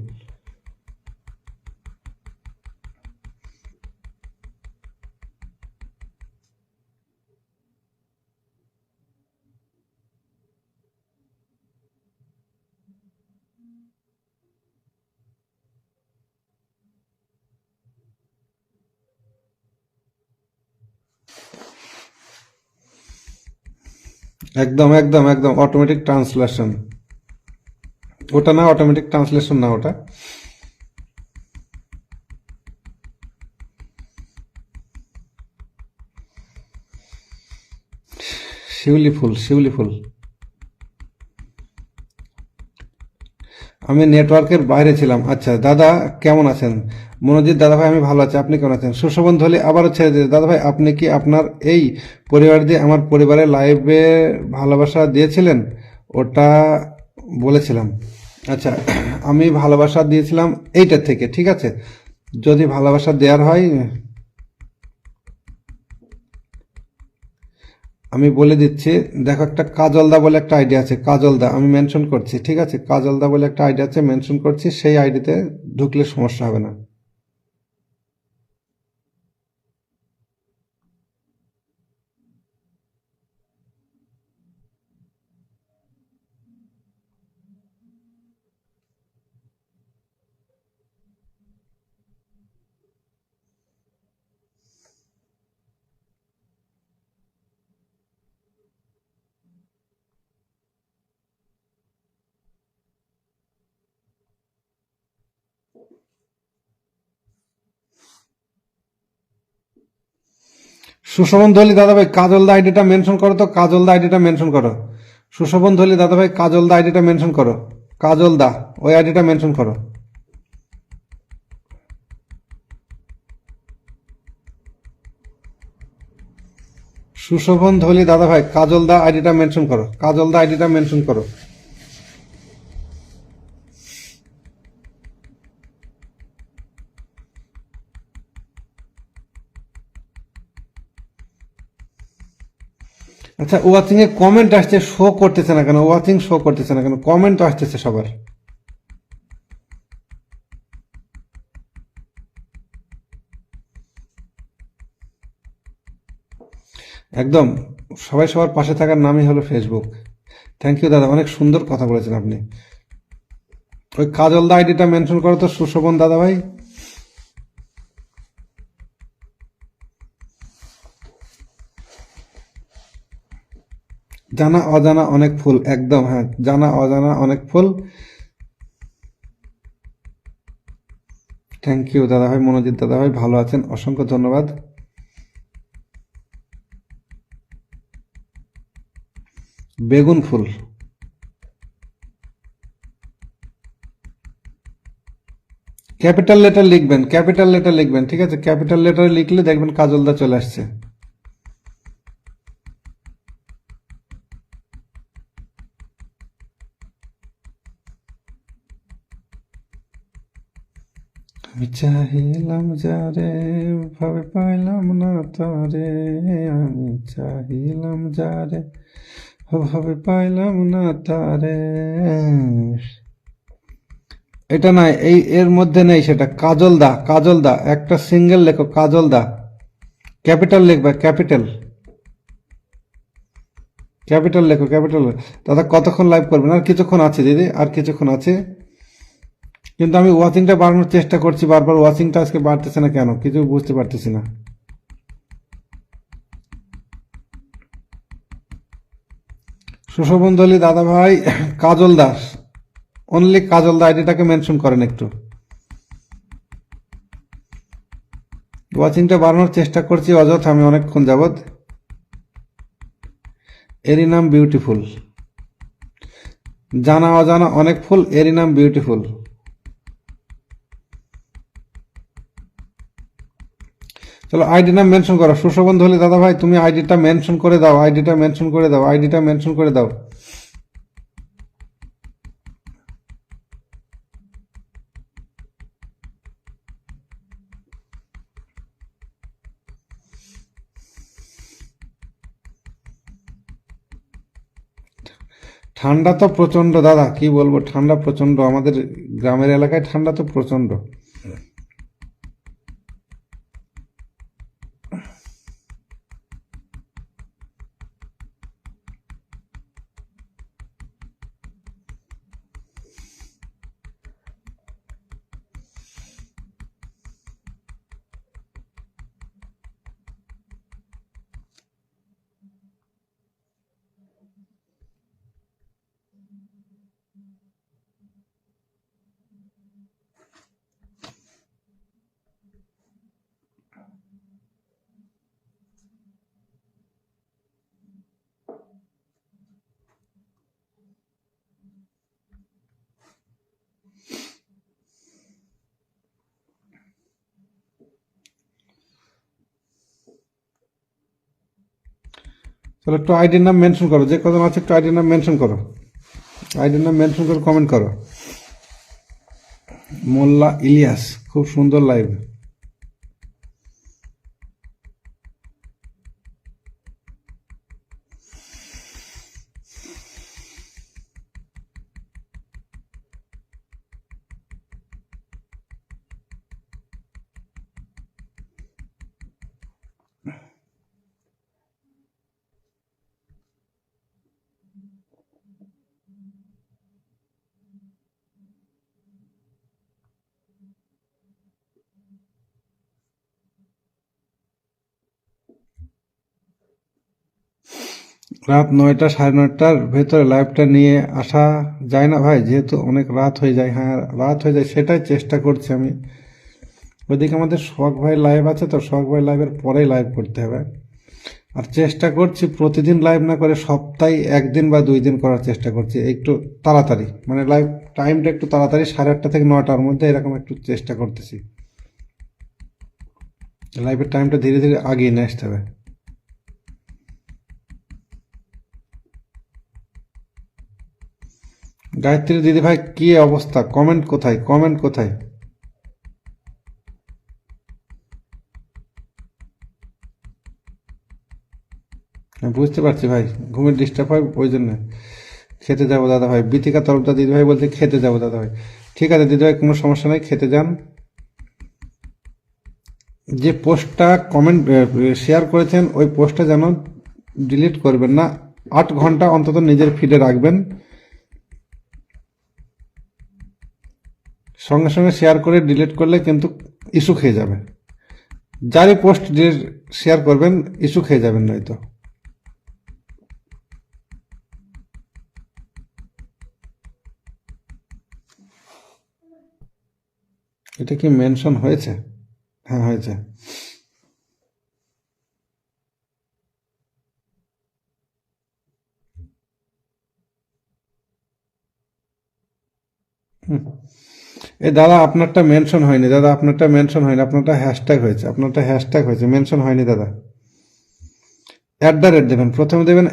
একদম একদম একদম অটোমেটিক ট্রান্সলেশন, ওটা না, অটোমেটিক ট্রান্সলেশন না ওটা। শিউলি ফুল, শিউলি ফুল। আমি নেটওয়ার্কের বাইরে ছিলাম। আচ্ছা দাদা কেমন আছেন? মনোজিৎ দাদা ভাই আমি ভালো আছি, আপনি কেমন আছেন? সুশোভন ধলি আবারও ছেড়ে দিয়েছে, দাদা ভাই আপনি কি আপনার এই পরিবার দিয়ে আমার পরিবারের লাইভে ভালোবাসা দিয়েছিলেন? ওটা বলেছিলাম। আচ্ছা, আমি ভালোবাসা দিয়েছিলাম এইটার থেকে, ঠিক আছে? যদি ভালোবাসা দেওয়ার হয় আমি বলে দিচ্ছি, দেখো একটা কাজলদা বলে একটা আইডি আছে, কাজলদা আমি মেনশন করছি, ঠিক আছে? কাজলদা বলে একটা আইডি আছে, মেনশন করছি, সেই আইডিতে ঢুকলে সমস্যা হবে না। সুশোভন ধলি দাদা ভাই কাজলদা আইডিটা মেনশন করো তো, কাজলদা আইডিটা মেনশন করো। সুশোভন ধলি দাদা ভাই কাজলদা আইডিটা মেনশন করো, কাজলদা ওই আইডিটা মেনশন করো। সুশোভন ধলি দাদা ভাই কাজলদা আইডিটা মেনশন করো, কাজলদা আইডিটা মেনশন করো। আচ্ছা, ওয়াচিং এ কমেন্ট আসছে, শো করতেছে না কেন? ওয়াচিং শো করতেছে না কেন? কমেন্ট তো আসতেছে সবার। একদম, সবাই সবার পাশে থাকার নামই হলো ফেসবুক। থ্যাংক ইউ দাদা, অনেক সুন্দর কথা বলেছেন আপনি। ওই কাজলদা আইডিটা মেনশন করো তো সুশোভন দাদা ভাই। জানা অজানা অনেক ফুল, একদম হ্যাঁ, জানা অজানা অনেক ফুল। থ্যাংক ইউ দাদা ভাই, মনোজিৎ দাদা ভাই ভালো আছেন, অসংখ্য ধন্যবাদ। বেগুন ফুল, ক্যাপিটাল লেটার লিখবেন, ক্যাপিটাল লেটার লিখবেন, ঠিক আছে? ক্যাপিটাল লেটার লিখলে দেখবেন কাজলদা চলে আসছে। আমি চাহিলাম যারে, ভাবে পাইলাম না তারে, আমি চাহিলাম যারে, ভাবে পাইলাম না তারে। এটা নাই, এই এর মধ্যে নেই সেটা। কাজলদা, কাজলদা একটা সিঙ্গেল লেখো, কাজলদা ক্যাপিটাল লিখবে, ক্যাপিটাল, ক্যাপিটাল লেখো, ক্যাপিটাল। দাদা কতক্ষণ লাইভ করবেন? আর কিছুক্ষণ আছে দিদি, আর কিছুক্ষণ আছে, কিন্তু আমি ওয়াচিংটা বাড়ানোর চেষ্টা করছি বারবার, ওয়াচিংটা আজকে বাড়তেছে না কেন কিছু বুঝতে পারতেছি না। সুশোভনদলী দাদা ভাই, কাজল দাস, অনলি কাজল দা আইডিটাকে মেনশন করেন একটু। ওয়াচিংটা বাড়ানোর চেষ্টা করছি অযথা আমি অনেকক্ষণ যাবৎ। এরই নাম বিউটিফুল, জানা অজানা অনেক ফুল, এরই নাম বিউটিফুল। চলো আইডি নাম মেনশন করো। সুশোভনদলী দাদা ভাই, তুমি আইডিটা মেনশন করে দাও, আইডিটা মেনশন করে দাও, আইডিটা মেনশন করে দাও। ঠান্ডা তো প্রচন্ড দাদা, কি বলবো, ঠান্ডা প্রচন্ড, আমাদের গ্রামের এলাকায় ঠান্ডা তো প্রচন্ড। চলো একটু আইডির নাম মেনশন করো, যে কজন আছে একটু আইডির নাম মেনশন করো, আইডির নাম মেনশন করে কমেন্ট করো। মোল্লা ইলিয়াস, খুব সুন্দর লাইভ। রাত 9টা 9:30টার ভেতরে লাইভটা নিয়ে আসা যায় না ভাই, যেহেতু অনেক রাত হয়ে যায়। হ্যাঁ রাত হয়ে যায়, সেটাই চেষ্টা করছি আমি। ওইদিকে আমাদের শখ ভাই লাইভ আছে, তো শখ ভাই লাইভের পরেই লাইভ করতে হবে। আর চেষ্টা করছি প্রতিদিন লাইভ না করে সপ্তাহে 1 দিন বা 2 দিন করার চেষ্টা করছি, একটু তাড়াতাড়ি, মানে লাইভ টাইমটা একটু তাড়াতাড়ি, 8:30 থেকে 9টার মধ্যে এরকম একটু চেষ্টা করতেছি। লাইভের টাইমটা ধীরে ধীরে আগিয়ে নিয়ে আসতে হবে। গায়ত্রী দিদি ভাই, কি অবস্থা? কমেন্ট কোথায়, কমেন্ট কোথায়? আমি বুঝতে পারছি ভাই, ঘুমের ডিস্টার্ব হয় ওই জন্য। খেতে যাবো দাদা ভাই, বিতিকা তরফদার দিদি ভাই বলতে খেতে যাবো দাদা ভাই। ঠিক আছে দিদি ভাই, কোনো সমস্যা নেই, খেতে যান। যে পোস্টটা কমেন্ট শেয়ার করেছেন ওই পোস্টটা যেন ডিলিট করবেন না, 8 ঘন্টা অন্তত নিজের ফিডে রাখবেন। সঙ্গে সঙ্গে শেয়ার করে ডিলিট করলে কিন্তু ইস্যু খেয়ে যাবে। যারই পোস্ট শেয়ার করবেন ইস্যু খেয়ে যাবেন নয়তো। এটা কি মেনশন হয়েছে? হ্যাঁ হয়েছে। এ দাদা আপনারটা মেনশন হয়নি, দাদা আপনারটা মেনশন হয়নি, আপনারটা হ্যাশট্যাগ হয়েছে, আপনারটা হ্যাশট্যাগ হয়েছে, মেনশন হয়নি দাদা। দেবেন, প্রথমে দেবেন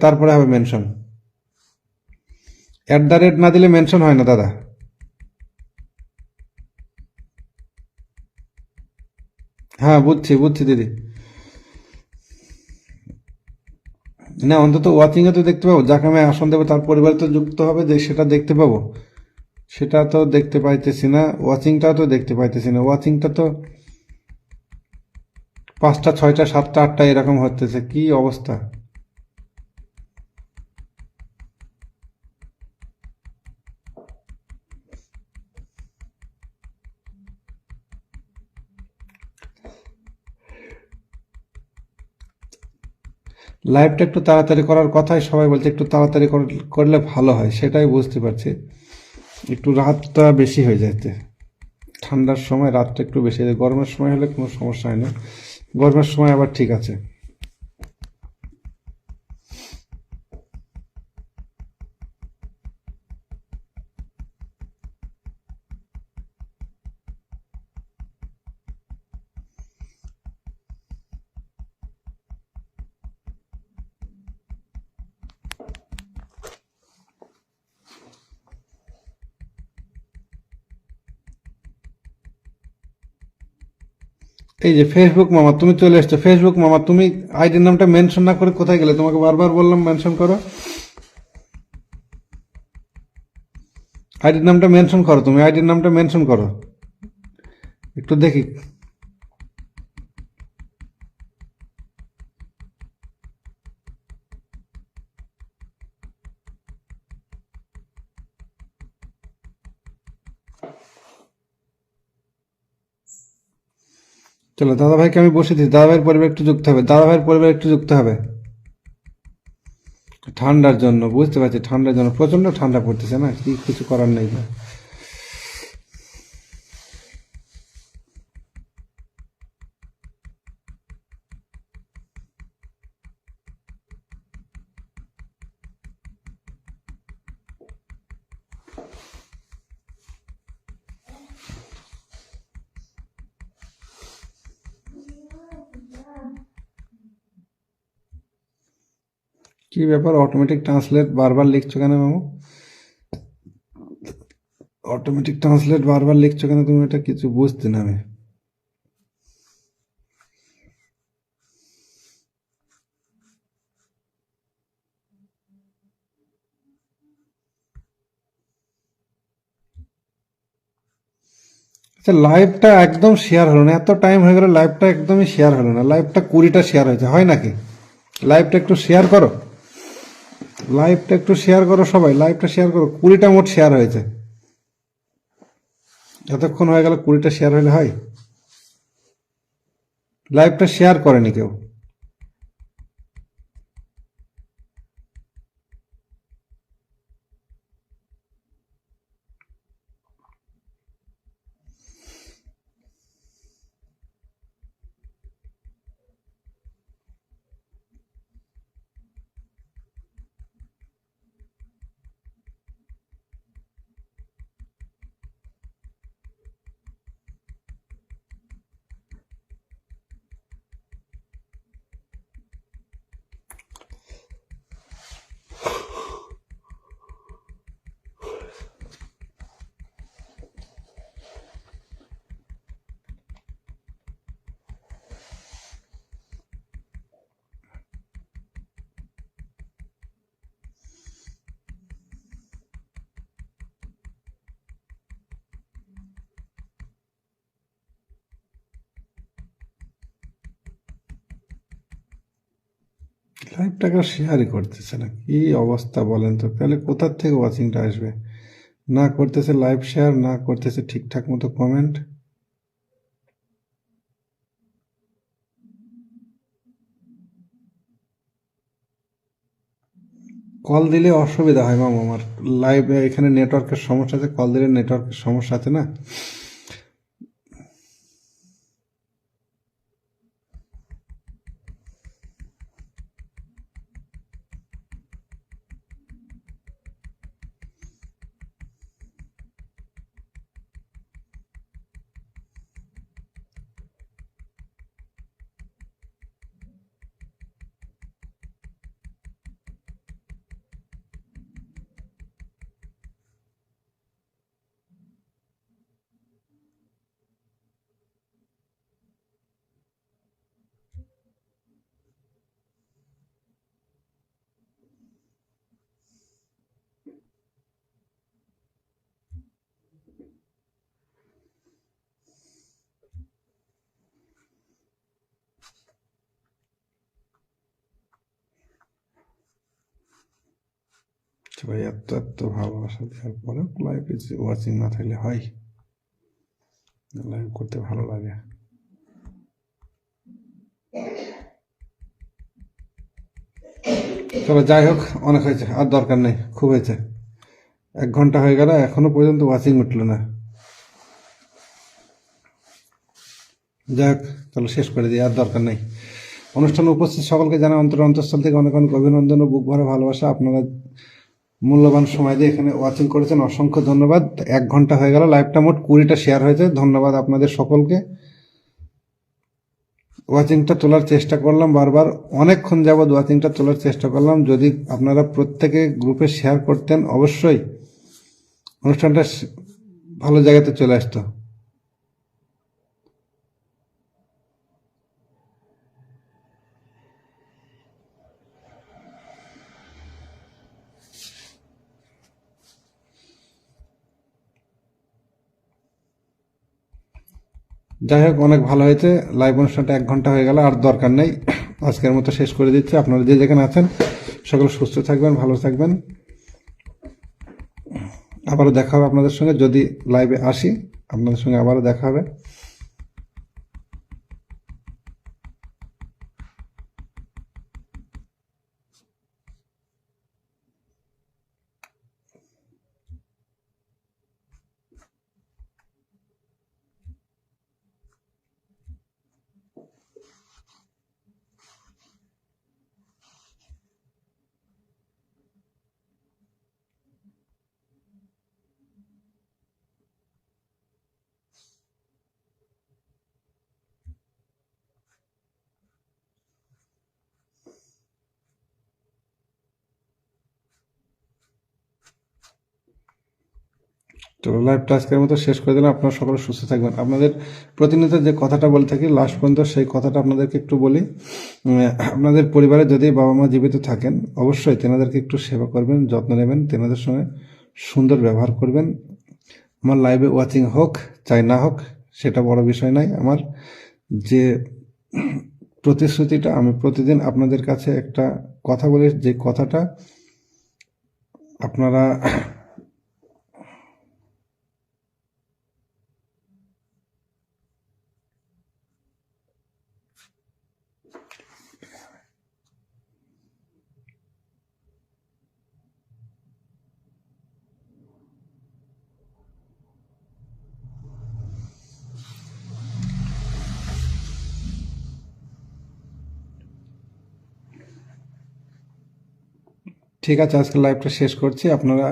তারপরে হবে মেনশন। না দিলে মেনশন হয় না দাদা। হ্যাঁ বুঝছি বুঝছি দিদি। না অন্তত ওয়াচিং এ তো দেখতে পাবো, যাকে আমি আসন দেবো তার পরিবার তো যুক্ত হবে, যে সেটা দেখতে পাবো। সেটা তো দেখতে পাইতেছি না, ওয়াচিংটাও তো দেখতে পাইতেছি না। ওয়াচিংটা তো 5টা 6টা 7টা 8টা এরকম হতেছে, কি অবস্থা। লাইভটা একটু তাড়াতাড়ি করার কথাই সবাই বলছে, একটু তাড়াতাড়ি করলে ভালো হয়, সেটাই বুঝতে পারছি। একটু রাতটা বেশি হয়ে যাচ্ছে, ঠান্ডার সময় রাতটা একটু বেশি হয়ে যায়। গরমের সময় হলে কোনো সমস্যা হয় না, গরমের সময় আবার ঠিক আছে। এই যে ফেসবুক মামা, তুমি চলে এসছো। ফেসবুক মামা, তুমি আইডির নামটা মেনশন না করে কোথায় গেলে? তোমাকে বারবার বললাম মেনশন করো, আইডির নামটা মেনশন করো, তুমি আইডির নামটা মেনশন করো, একটু দেখি। চলো দাদা ভাইকে আমি বসে দিই, দাদা ভাইয়ের পরিবার একটু যুক্ত হবে, দাদা ভাইয়ের পরিবার একটু যুক্ত হবে। ঠান্ডার জন্য বুঝতে পারছি, ঠান্ডার জন্য প্রচন্ড ঠান্ডা পড়তেছে না, কি কিছু করার নেই। কি ব্যাপার, অটোমেটিক ট্রান্সলেট বারবার লিখছো কেন মামু? অটোমেটিক ট্রান্সলেট বারবার লিখছো কেন তুমি? এটা কিছু বুঝতে না আমি। আচ্ছা, লাইভটা একদম শেয়ার হলো না, এত টাইম হয়ে গেল লাইভটা একদমই শেয়ার হলো না। লাইভটা 20টা শেয়ার হয়েছে, হয় নাকি? লাইভটা একটু শেয়ার করো, লাইভটা একটু শেয়ার করো সবাই, লাইভটা শেয়ার করো। 20টা মোট শেয়ার হয়েছে, এতক্ষণ হয়ে গেল 20টা শেয়ার হলে হয়? লাইভটা শেয়ার করেনি কেউ। লাইভটাকে শেয়ারই করতেছে না, কি অবস্থা বলেন তো? তাহলে কোথার থেকে ওয়াচিংটা আসবে? না করতেছে লাইভ শেয়ার, না করতেছে ঠিকঠাক মতো কমেন্ট। কল দিলে অসুবিধা হয় মামা আমার, লাইভ এখানে নেটওয়ার্কের সমস্যা আছে, কল দিলে নেটওয়ার্কের সমস্যা আছে না। আচ্ছা ভাই, এত এত ভালোবাসা দেওয়ার পরে লাইভ ওয়াচিং না থাকলে হয়? লাইভ করতে ভালো লাগে। চলো যাই হোক, অনেক হয়েছে, আর দরকার নেই, খুব হয়েছে। 1 ঘন্টা হয়ে গেল, এখনো পর্যন্ত ওয়াচিং উঠলো না। যাই হোক, চলো শেষ করে দিই, আর দরকার নেই। অনুষ্ঠানে উপস্থিত সকলকে জানাই অন্তঃস্থল থেকে অনেক অনেক অভিনন্দন ও বুক ভরা ভালোবাসা। আপনারা মূল্যবান সময় দিয়ে এখানে ওয়াচিং করেছেন, অসংখ্য ধন্যবাদ। 1 ঘন্টা হয়ে গেল, লাইভটা মোট 20টা শেয়ার হয়েছে। ধন্যবাদ আপনাদের সকলকে। ওয়াচিংটা তোলার চেষ্টা করলাম বারবার, অনেকক্ষণ যাবৎ ওয়াচিংটা তোলার চেষ্টা করলাম। যদি আপনারা প্রত্যেকে গ্রুপে শেয়ার করতেন, অবশ্যই অনুষ্ঠানটা ভালো জায়গাতে চলে আসতো। যাই হোক, অনেক ভালো হয়েছে। লাইভ অনুষ্ঠানটা 1 ঘন্টা হয়ে গেল, আর দরকার নেই। আজকের মতো শেষ করে দিচ্ছি। আপনারা যে যেখানে আছেন সকল সুস্থ থাকবেন, ভালো থাকবেন। আবারও দেখা হবে আপনাদের সঙ্গে, যদি লাইভে আসি আপনাদের সঙ্গে আবারও দেখা হবে। তো লাইভটা আজকের মতো শেষ করে দিলাম। আপনারা সকলে সুস্থ থাকবেন। আপনাদের প্রতিনিয়ত যে কথাটা বলে থাকি লাস্ট পর্যন্ত, সেই কথাটা আপনাদেরকে একটু বলি। আপনাদের পরিবারে যদি বাবা মা জীবিত থাকেন, অবশ্যই তেনাদেরকে একটু সেবা করবেন, যত্ন নেবেন, তেনাদের সঙ্গে সুন্দর ব্যবহার করবেন। আমার লাইভে ওয়াচিং হোক চাই না হোক সেটা বড় বিষয় নয়। আমার যে প্রতিশ্রুতিটা, আমি প্রতিদিন আপনাদের কাছে একটা কথা বলি, যে কথাটা আপনারা ঠিক আছে, আজকে লাইভটা শেষ করছি। আপনারা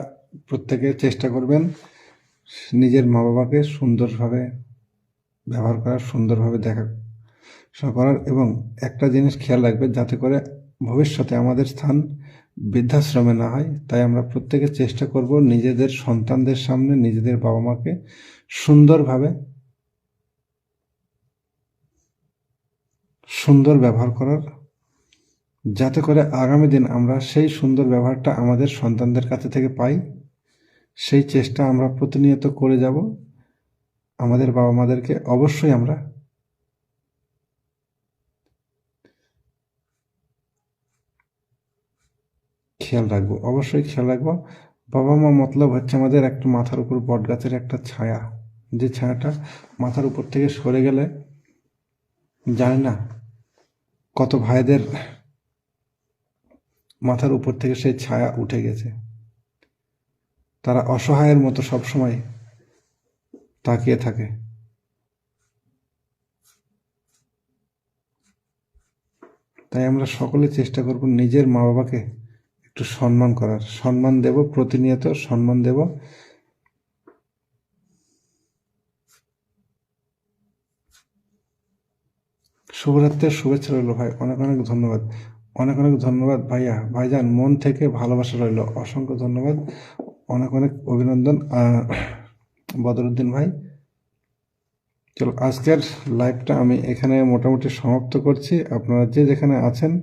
প্রত্যেকে চেষ্টা করবেন নিজের মা বাবাকে সুন্দরভাবে ব্যবহার করার, সুন্দরভাবে দেখা করার, এবং একটা জিনিস খেয়াল রাখবেন যাতে করে ভবিষ্যতে আমাদের স্থান বৃদ্ধাশ্রমে না হয়। তাই আমরা প্রত্যেকে চেষ্টা করব নিজেদের সন্তানদের সামনে নিজেদের বাবা মাকে সুন্দরভাবে সুন্দর ব্যবহার করার, যাতে করে আগামী দিন আমরা সেই সুন্দর ব্যবহারটা আমাদের সন্তানদের কাছে থেকে পাই। সেই চেষ্টা আমরা প্রতিনিয়ত করে যাব। আমাদের বাবা মাদেরকে অবশ্যই আমরা খেয়াল রাখবো, অবশ্যই খেয়াল রাখবো। বাবা মা মতলব হচ্ছে আমাদের একটা মাথার উপর বট গাছের একটা ছায়া, যে ছায়াটা মাথার উপর থেকে সরে গেলে জানি না কত ভাইদের মাথার উপর থেকে সেই ছায়া উঠে গেছে। তারা অসহায়ের মতো সবসময় তাকিয়ে থাকে। তাই আমরা সকলে চেষ্টা করব নিজের মা বাবাকে একটু সম্মান করার, সম্মান দেব, প্রতিনিয়ত সম্মান দেব। শুভরাত্রির শুভেচ্ছা রইল ভাই, অনেক অনেক ধন্যবাদ, অনেক অনেক ধন্যবাদ ভাইয়া, ভাইজান, মন থেকে ভালোবাসা রইল, অসংখ্য ধন্যবাদ, অনেক অনেক অভিনন্দন বদরুদ্দিন ভাই। চলো আজকের লাইভটা আমি এখানে মোটামুটি সমাপ্ত করছি। আপনারা যে যেখানে আছেন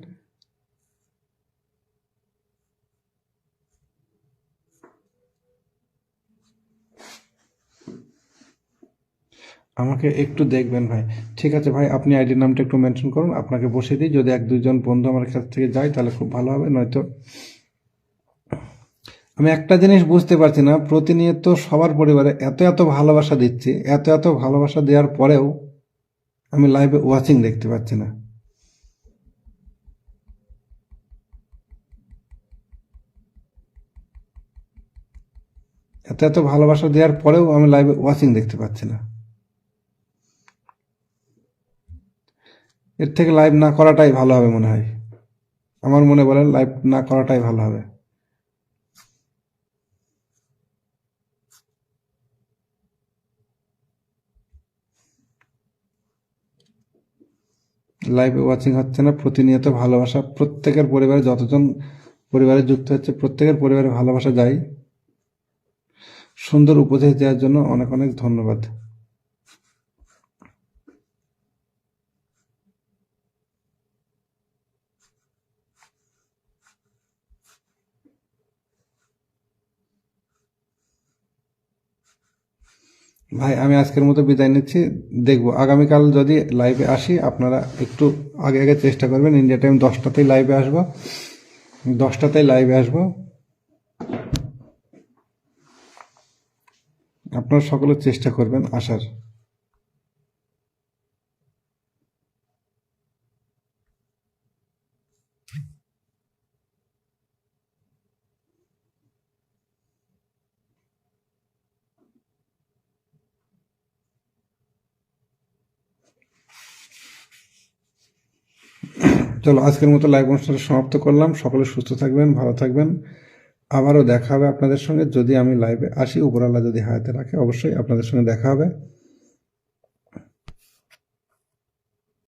আমাকে একটু দেখবেন ভাই। ঠিক আছে ভাই, আপনি আইডি নামটা একটু মেনশন করুন, আপনাকে বসিয়ে দিই। যদি 1-2 জন বন্ধু আমার কাছ থেকে যায় তাহলে খুব ভালো হবে, নয়তো আমি একটা জিনিস বুঝতে পারছি না, প্রতিনিয়ত সবার পরিবারে এত এত ভালোবাসা দিচ্ছি, এত এত ভালোবাসা দেওয়ার পরেও আমি লাইভে ওয়াচিং দেখতে পাচ্ছি না। এত এত ভালোবাসা দেওয়ার পরেও আমি লাইভে ওয়াচিং দেখতে পাচ্ছি না। এর থেকে লাইভ না করাটাই ভালো হবে মনে হয়, আমার মনে বলে লাইভ না করাটাই ভালো হবে। লাইভে ওয়াচিং হচ্ছে না, প্রতিনিয়ত ভালোবাসা প্রত্যেকের পরিবারে, যতজন পরিবারে যুক্ত হচ্ছে প্রত্যেকের পরিবারে ভালোবাসা যায়। সুন্দর উপদেশ দেওয়ার জন্য অনেক অনেক ধন্যবাদ। ভাই আমি আজকের মতো বিদায় নিচ্ছি, দেখবো আগামীকাল যদি লাইভে আসি আপনারা একটু আগে আগে চেষ্টা করবেন। ইন্ডিয়া টাইম 10টাতেই লাইভে আসবো, 10টাতেই লাইভে আসবো। আপনারা সকলে চেষ্টা করবেন আসার। চলো আজকের মতো লাইভ অনুষ্ঠানটা সমাপ্ত করলাম। সকলে সুস্থ থাকবেন, ভালো থাকবেন। আবারও দেখা হবে আপনাদের সঙ্গে যদি আমি লাইভে আসি, উপরওয়ালা যদি হায়াতে রাখে, অবশ্যই আপনাদের সঙ্গে দেখা হবে।